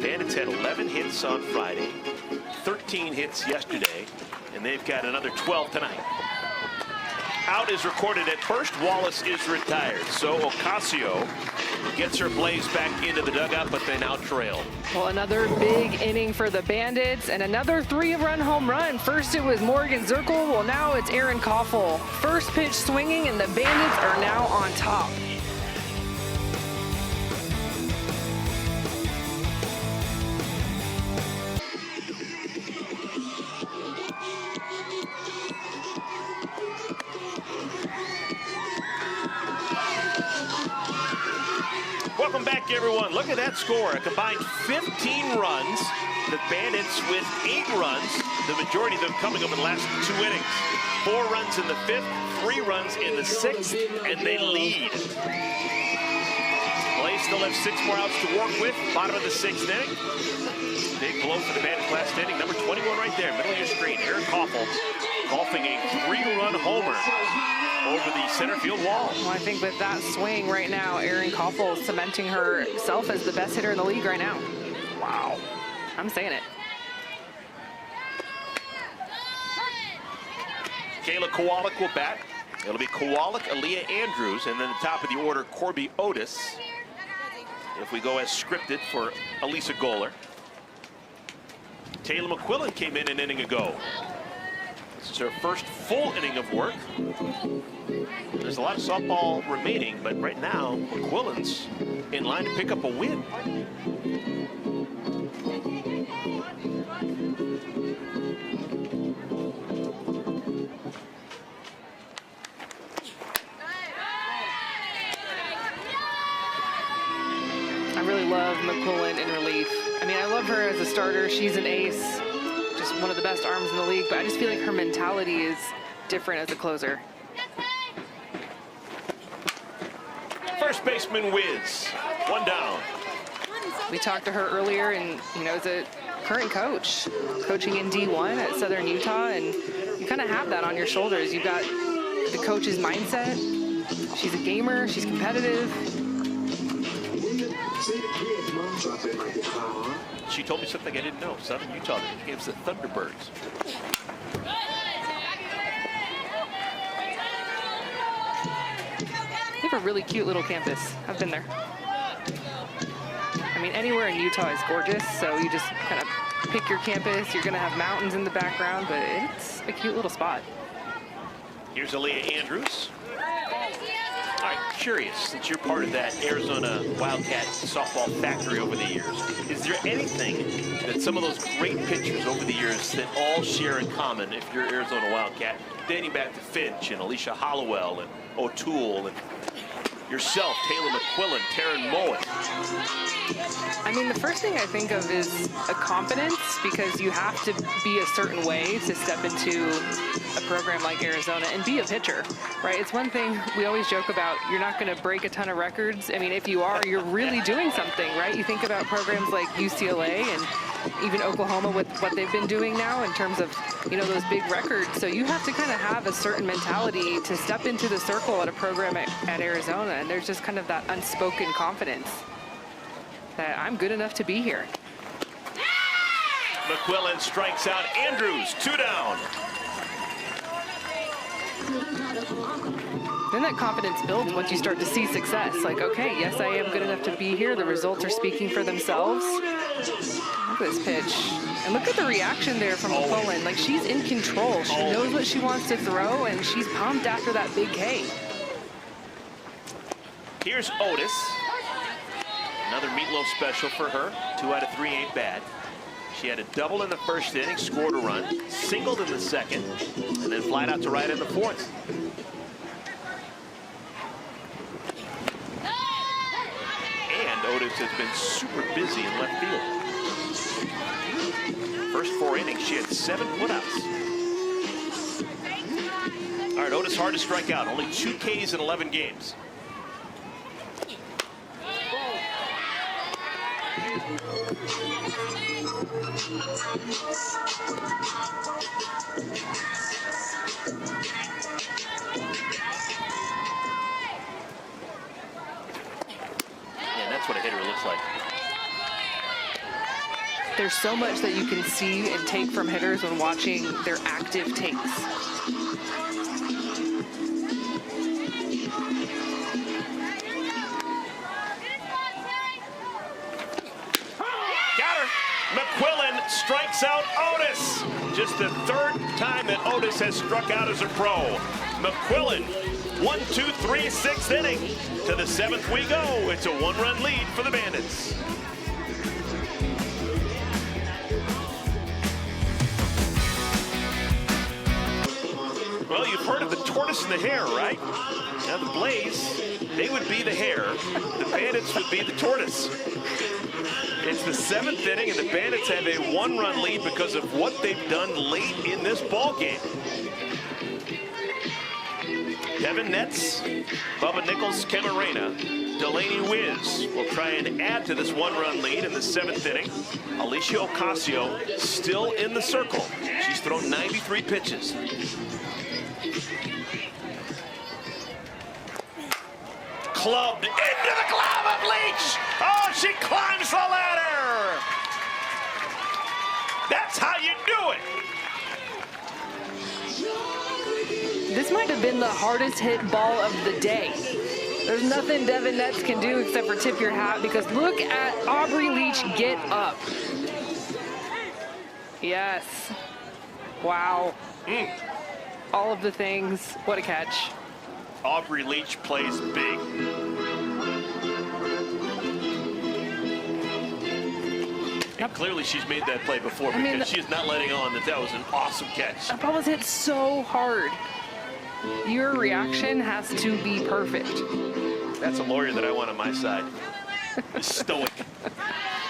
Bandits had 11 hits on Friday, 13 hits yesterday, and they've got another 12 tonight. Out is recorded at first. Wallace is retired. So Ocasio gets her Blaze back into the dugout, but they now trail. Well, another big inning for the Bandits and another 3-run home run. First it was Morgan Zirkle, well now it's Erin Koffel. First pitch swinging and the Bandits are now on top. Welcome back, everyone. Look at that score. A combined 15 runs. The Bandits with 8 runs, the majority of them coming up in the last 2 innings. 4 runs in the 5th, 3 runs in the 6th, and they lead. Blaze still have 6 more outs to work with. Bottom of the 6th inning. Big blow for the Bandits last inning. Number 21 right there, middle of your screen. Erin Koffel golfing a 3-run homer over the center field wall. Well, I think with that swing right now, Erin Koffel is cementing herself as the best hitter in the league right now. Wow. I'm saying it. Kayla Kowalik will bat. It'll be Kowalik, Aaliyah Andrews, and then the top of the order, Corby Otis. If we go as scripted for Elisa Goller. Taylor McMillan came in an inning ago. This is her first full inning of work. There's a lot of softball remaining, but right now, McMillan's in line to pick up a win. I really love McMillan in relief. I mean, I love her as a starter. She's an ace. Just one of the best arms in the league, but I just feel like her mentality is different as a closer. First baseman Wisz, 1 down. We talked to her earlier, and you know, as a current coach, coaching in D1 at Southern Utah, and you kind of have that on your shoulders. You've got the coach's mindset. She's a gamer. She's competitive. She told me something I didn't know. Southern Utah gives the Thunderbirds. They have a really cute little campus. I've been there. I mean, anywhere in Utah is gorgeous, so you just kind of pick your campus. You're going to have mountains in the background, but it's a cute little spot. Here's Aaliyah Andrews. All right, curious, since you're part of that Arizona Wildcat softball factory over the years, is there anything that some of those great pitchers over the years that all share in common if you're Arizona Wildcat, dating back to Finch and Alicia Hollowell and O'Toole and yourself, Taylor McMillan, Taryn Mowat? I mean, the first thing I think of is a confidence, because you have to be a certain way to step into a program like Arizona and be a pitcher, right? It's one thing we always joke about, you're not going to break a ton of records. I mean, if you are, you're really doing something, right? You think about programs like UCLA and even Oklahoma with what they've been doing now in terms of, you know, those big records. So you have to kind of have a certain mentality to step into the circle at a program at Arizona. And there's just kind of that unspoken confidence that I'm good enough to be here. McMillan strikes out Andrews, 2 down. Then that confidence builds once you start to see success. Like, okay, yes, I am good enough to be here. The results are speaking for themselves. Look at this pitch. And look at the reaction there from McMillan. Like, she's in control. She knows what she wants to throw, and she's pumped after that big K. Here's Otis. Another meatloaf special for her. 2 out of 3 ain't bad. She had a double in the first inning, scored a run, singled in the second, and then flied out to right in the 4th. And Otis has been super busy in left field. First 4 innings, she had 7 putouts. All right, Otis hard to strike out. Only 2 Ks in 11 games. And that's what a hitter looks like. There's so much that you can see and take from hitters when watching their active takes. strikes out Otis. Just the third time that Otis has struck out as a pro. McMillan, 1, 2, 3, 6th inning. To the 7th we go. It's a 1-run lead for the Bandits. Well, you've heard of the tortoise and the hare, right? Now the Blaze, they would be the hare. The Bandits would be the tortoise. It's the 7th inning, and the Bandits have a 1-run lead because of what they've done late in this ball game. Devin Netz, Bubba Nickles-Ca, Delaney Wisz will try and add to this 1-run lead in the 7th inning. Alicia Ocasio still in the circle. She's thrown 93 pitches. Clubbed into the glove of Leach. Oh, she climbs the ladder. That's how you do it. This might have been the hardest hit ball of the day. There's nothing Devin Netz can do except for tip your hat, because look at Aubrey Leach get up. Yes. Wow. All of the things. What a catch. Aubrey Leach plays big. And clearly she's made that play before, because she's not letting on that was an awesome catch. That ball was hit so hard. Your reaction has to be perfect. That's a lawyer that I want on my side. Stoic.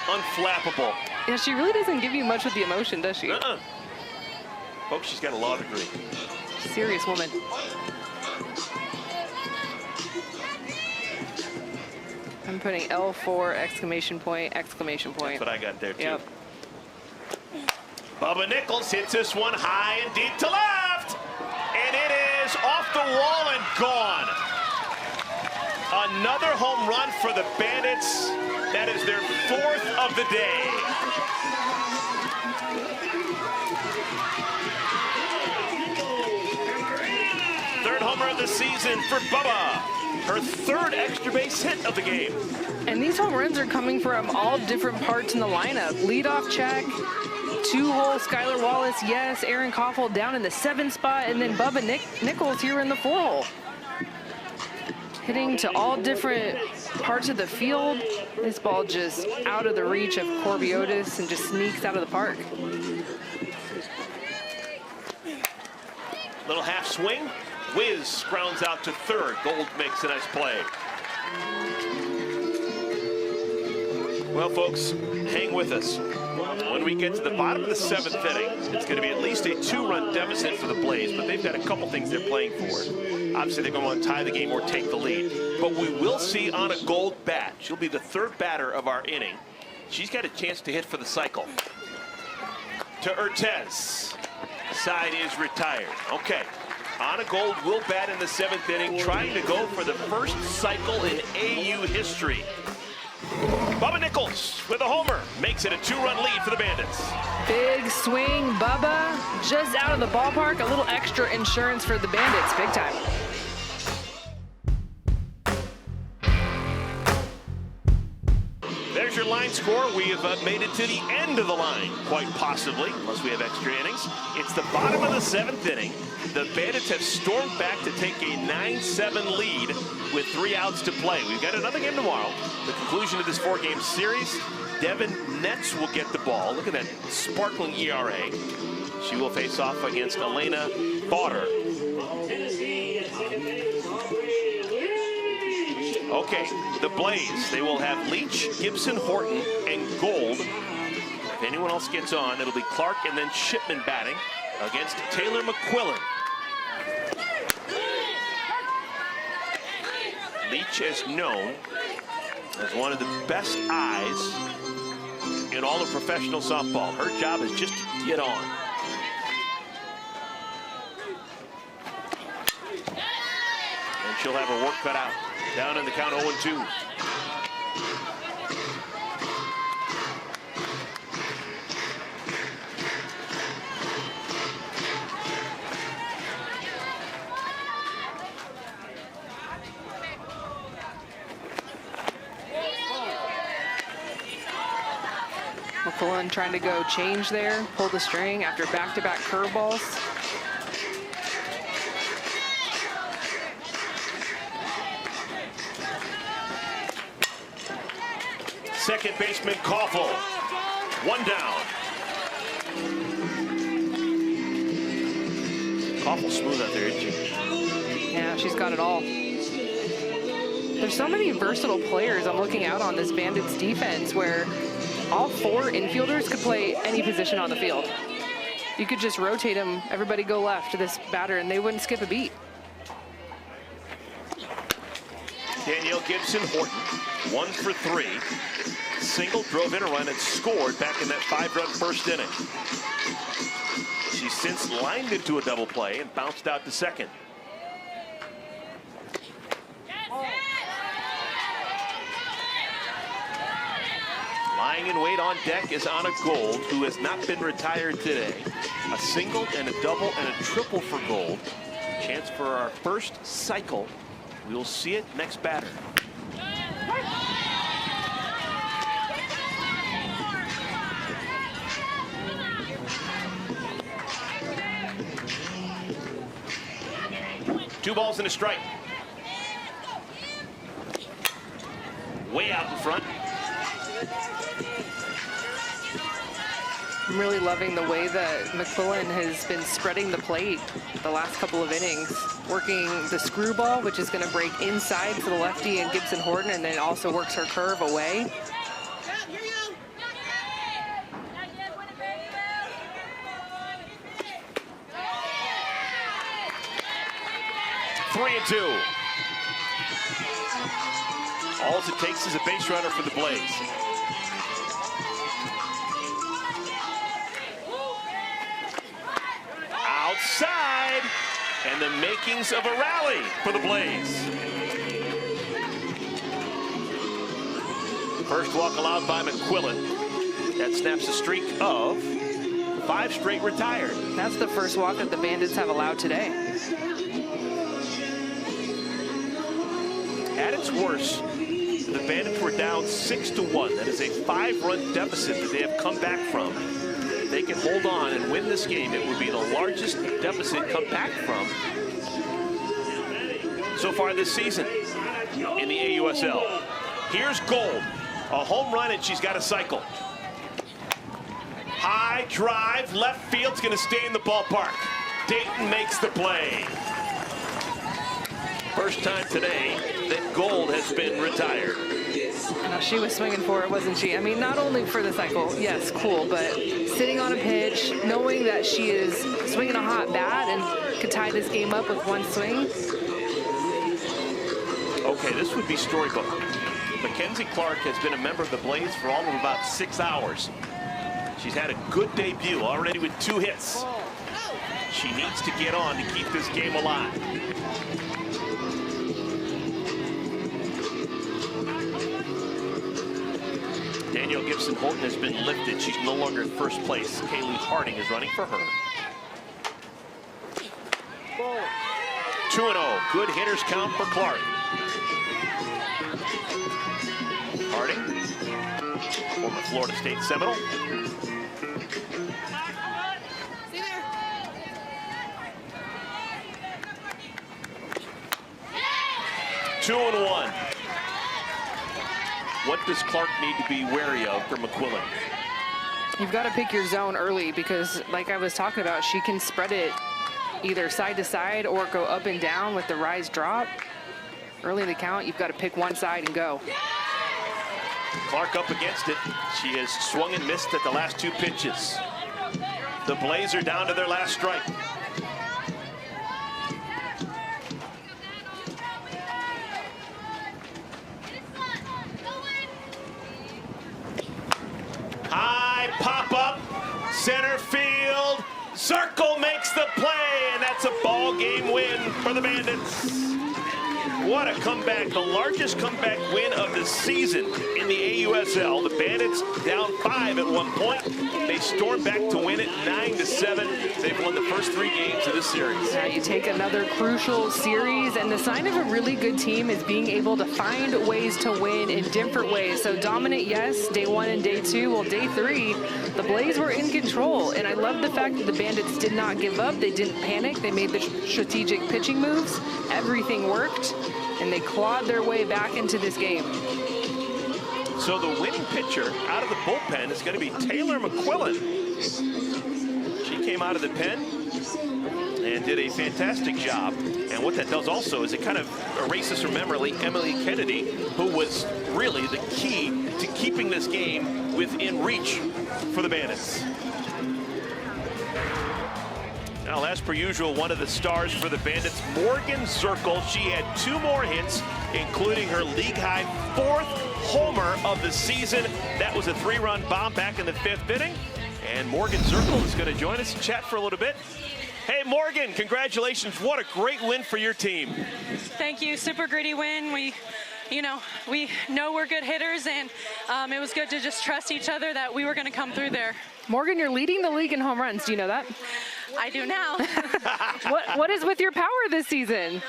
Unflappable. Yeah, she really doesn't give you much with the emotion, does she? Folks, she's got a law degree. Serious woman. I'm putting L4, exclamation point, exclamation point. That's what I got there, too. Yep. Bubba Nickles hits this one high and deep to left. And it is off the wall and gone. Another home run for the Bandits. That is their 4th of the day. Third homer of the season for Bubba. Her 3rd extra base hit of the game. And these home runs are coming from all different parts in the lineup. Leadoff check, 2-hole Skylar Wallace, yes, Aaron Koffel down in the 7th spot, and then Bubba Nickles here in the 4-hole. Hitting to all different parts of the field. This ball just out of the reach of Corby Otis and just sneaks out of the park. Little half swing. Wisz grounds out to 3rd. Gold makes a nice play. Well, folks, hang with us. When we get to the bottom of the 7th inning, it's going to be at least a 2-run deficit for the Blaze, but they've got a couple things they're playing for. Obviously, they're going to want to tie the game or take the lead. But we will see Anna Gold bat. She'll be the 3rd batter of our inning. She's got a chance to hit for the cycle. To Urtez. Side is retired. Okay. Anna Gold will bat in the 7th inning, trying to go for the first cycle in AU history. Bubba Nickles with a homer makes it a 2-run lead for the Bandits. Big swing, Bubba, just out of the ballpark. A little extra insurance for the Bandits, big time. There's your line score. We have made it to the end of the line, quite possibly, unless we have extra innings. It's the bottom of the 7th inning. The Bandits have stormed back to take a 9-7 lead with 3 outs to play. We've got another game tomorrow. The conclusion of this 4-game series. Devin Netz will get the ball. Look at that sparkling ERA. She will face off against Elena Botter. Okay, the Blaze, they will have Leach, Gibson, Horton, and Gold. If anyone else gets on, it'll be Clark and then Shipman batting against Taylor McMillan. Leach is known as one of the best eyes in all of professional softball. Her job is just to get on. And she'll have her work cut out. Down in the count 0-2. McMillan trying to go change there, pull the string after back-to-back curveballs. Second baseman Koffel. One down. Koffel smooth out there, isn't she? Yeah, she's got it all. There's so many versatile players I'm looking out on this Bandits defense where all 4 infielders could play any position on the field. You could just rotate them, everybody go left to this batter, and they wouldn't skip a beat. Danielle Gibson Horton, 1 for 3. Single, drove in a run, and scored back in that 5-run first inning. She's since lined into a double play and bounced out to second. Lying in wait on deck is Anna Gold, who has not been retired today. A single and a double and a triple for Gold. Chance for our first cycle. We'll see it next batter. Two balls and a strike. Way out in front. I'm really loving the way that McMillan has been spreading the plate the last couple of innings, working the screwball, which is going to break inside to the lefty and Gibson Horton, and then also works her curve away. Three and two. All it takes is a base runner for the Blaze. Outside, and the makings of a rally for the Blaze. First walk allowed by McMillan. That snaps a streak of 5 straight retired. That's the first walk that the Bandits have allowed today. At its worst, the Bandits were down 6-1. That is a 5-run deficit that they have come back from. If they can hold on and win this game, it would be the largest deficit come back from so far this season in the AUSL. Here's Gold, a home run, and she's got a cycle. High drive, left field's going to stay in the ballpark. Dayton makes the play. First time today that Gold has been retired. No, she was swinging for it, wasn't she? I mean, not only for the cycle, yes, cool, but sitting on a pitch, knowing that she is swinging a hot bat and could tie this game up with one swing. Okay, this would be storybook. McKenzie Clark has been a member of the Blaze for all of about 6 hours. She's had a good debut already with 2 hits. She needs to get on to keep this game alive. Danielle Gibson Horton has been lifted. She's no longer in first place. Kaylee Harding is running for her. 2-0. Good hitters count for Clark. Harding, former Florida State Seminole. Two and one. What does Clark need to be wary of for McMillan? You've got to pick your zone early because, like I was talking about, she can spread it either side to side or go up and down with the rise drop. Early in the count, you've got to pick one side and go. Clark up against it. She has swung and missed at the last 2 pitches. The Blaze are down to their last strike. High pop up, center field, Circle makes the play, and that's a ball game win for the Bandits. what a comeback. The largest comeback win of the season in the AUSL. The Bandits down 5 at one point. They stormed back to win it 9-7. They've won the first 3 games of this series. Yeah, you take another crucial series, and the sign of a really good team is being able to find ways to win in different ways. So dominant, yes, day 1 and day 2. Well, day 3, the Blaze were in control, and I love the fact that the Bandits did not give up. They didn't panic. They made the strategic pitching moves. Everything worked, and they clawed their way back into this game. So the winning pitcher out of the bullpen is going to be Taylor McMillan. She came out of the pen and did a fantastic job. And what that does also is it kind of erases from memory Emily Kennedy, who was really the key to keeping this game within reach for the Bandits. Now, as per usual, one of the stars for the Bandits, Morgan Zirkle. She had 2 more hits, including her league-high 4th homer of the season. That was a 3-run bomb back in the 5th inning. And Morgan Zirkle is going to join us and chat for a little bit. Hey, Morgan, congratulations. What a great win for your team. Thank you. Super gritty win. We know we're good hitters, and it was good to just trust each other that we were going to come through there. Morgan, you're leading the league in home runs. Do you know that? I do now. What is with your power this season?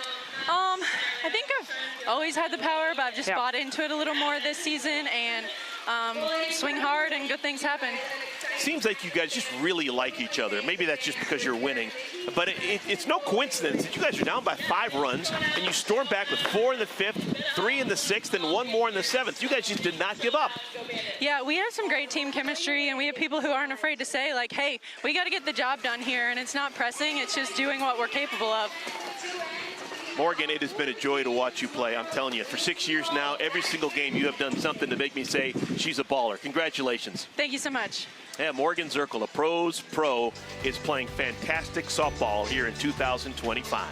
I think I've always had the power, but I've just bought into it a little more this season, and swing hard and good things happen. Seems like you guys just really like each other. Maybe that's just because you're winning. But it's no coincidence that you guys are down by 5 runs, and you storm back with 4 in the 5th, 3 in the 6th, and 1 more in the 7th. You guys just did not give up. Yeah, we have some great team chemistry, and we have people who aren't afraid to say, like, hey, we got to get the job done here, and it's not pressing. It's just doing what we're capable of. Morgan, it has been a joy to watch you play. I'm telling you, for 6 years now, every single game you have done something to make me say she's a baller. Congratulations. Thank you so much. Yeah, Morgan Zirkle, a pro's pro, is playing fantastic softball here in 2025.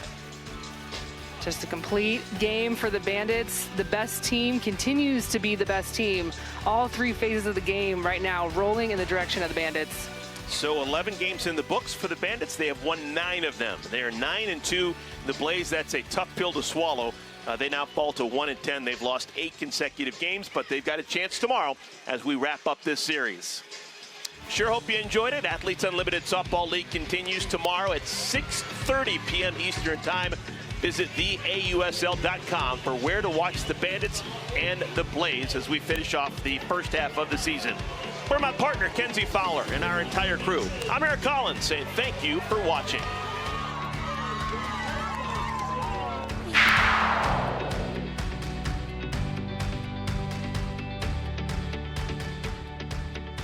Just a complete game for the Bandits. The best team continues to be the best team. All 3 phases of the game right now rolling in the direction of the Bandits. So 11 games in the books for the Bandits. They have won 9 of them. They are 9-2. The Blaze, that's a tough pill to swallow. They now fall to 1-10. They've lost 8 consecutive games, but they've got a chance tomorrow as we wrap up this series. Sure hope you enjoyed it. Athletes Unlimited Softball League continues tomorrow at 6:30 p.m. Eastern Time. Visit theausl.com for where to watch the Bandits and the Blaze as we finish off the first half of the season. For my partner, Kenzie Fowler, and our entire crew, I'm Eric Collins saying thank you for watching.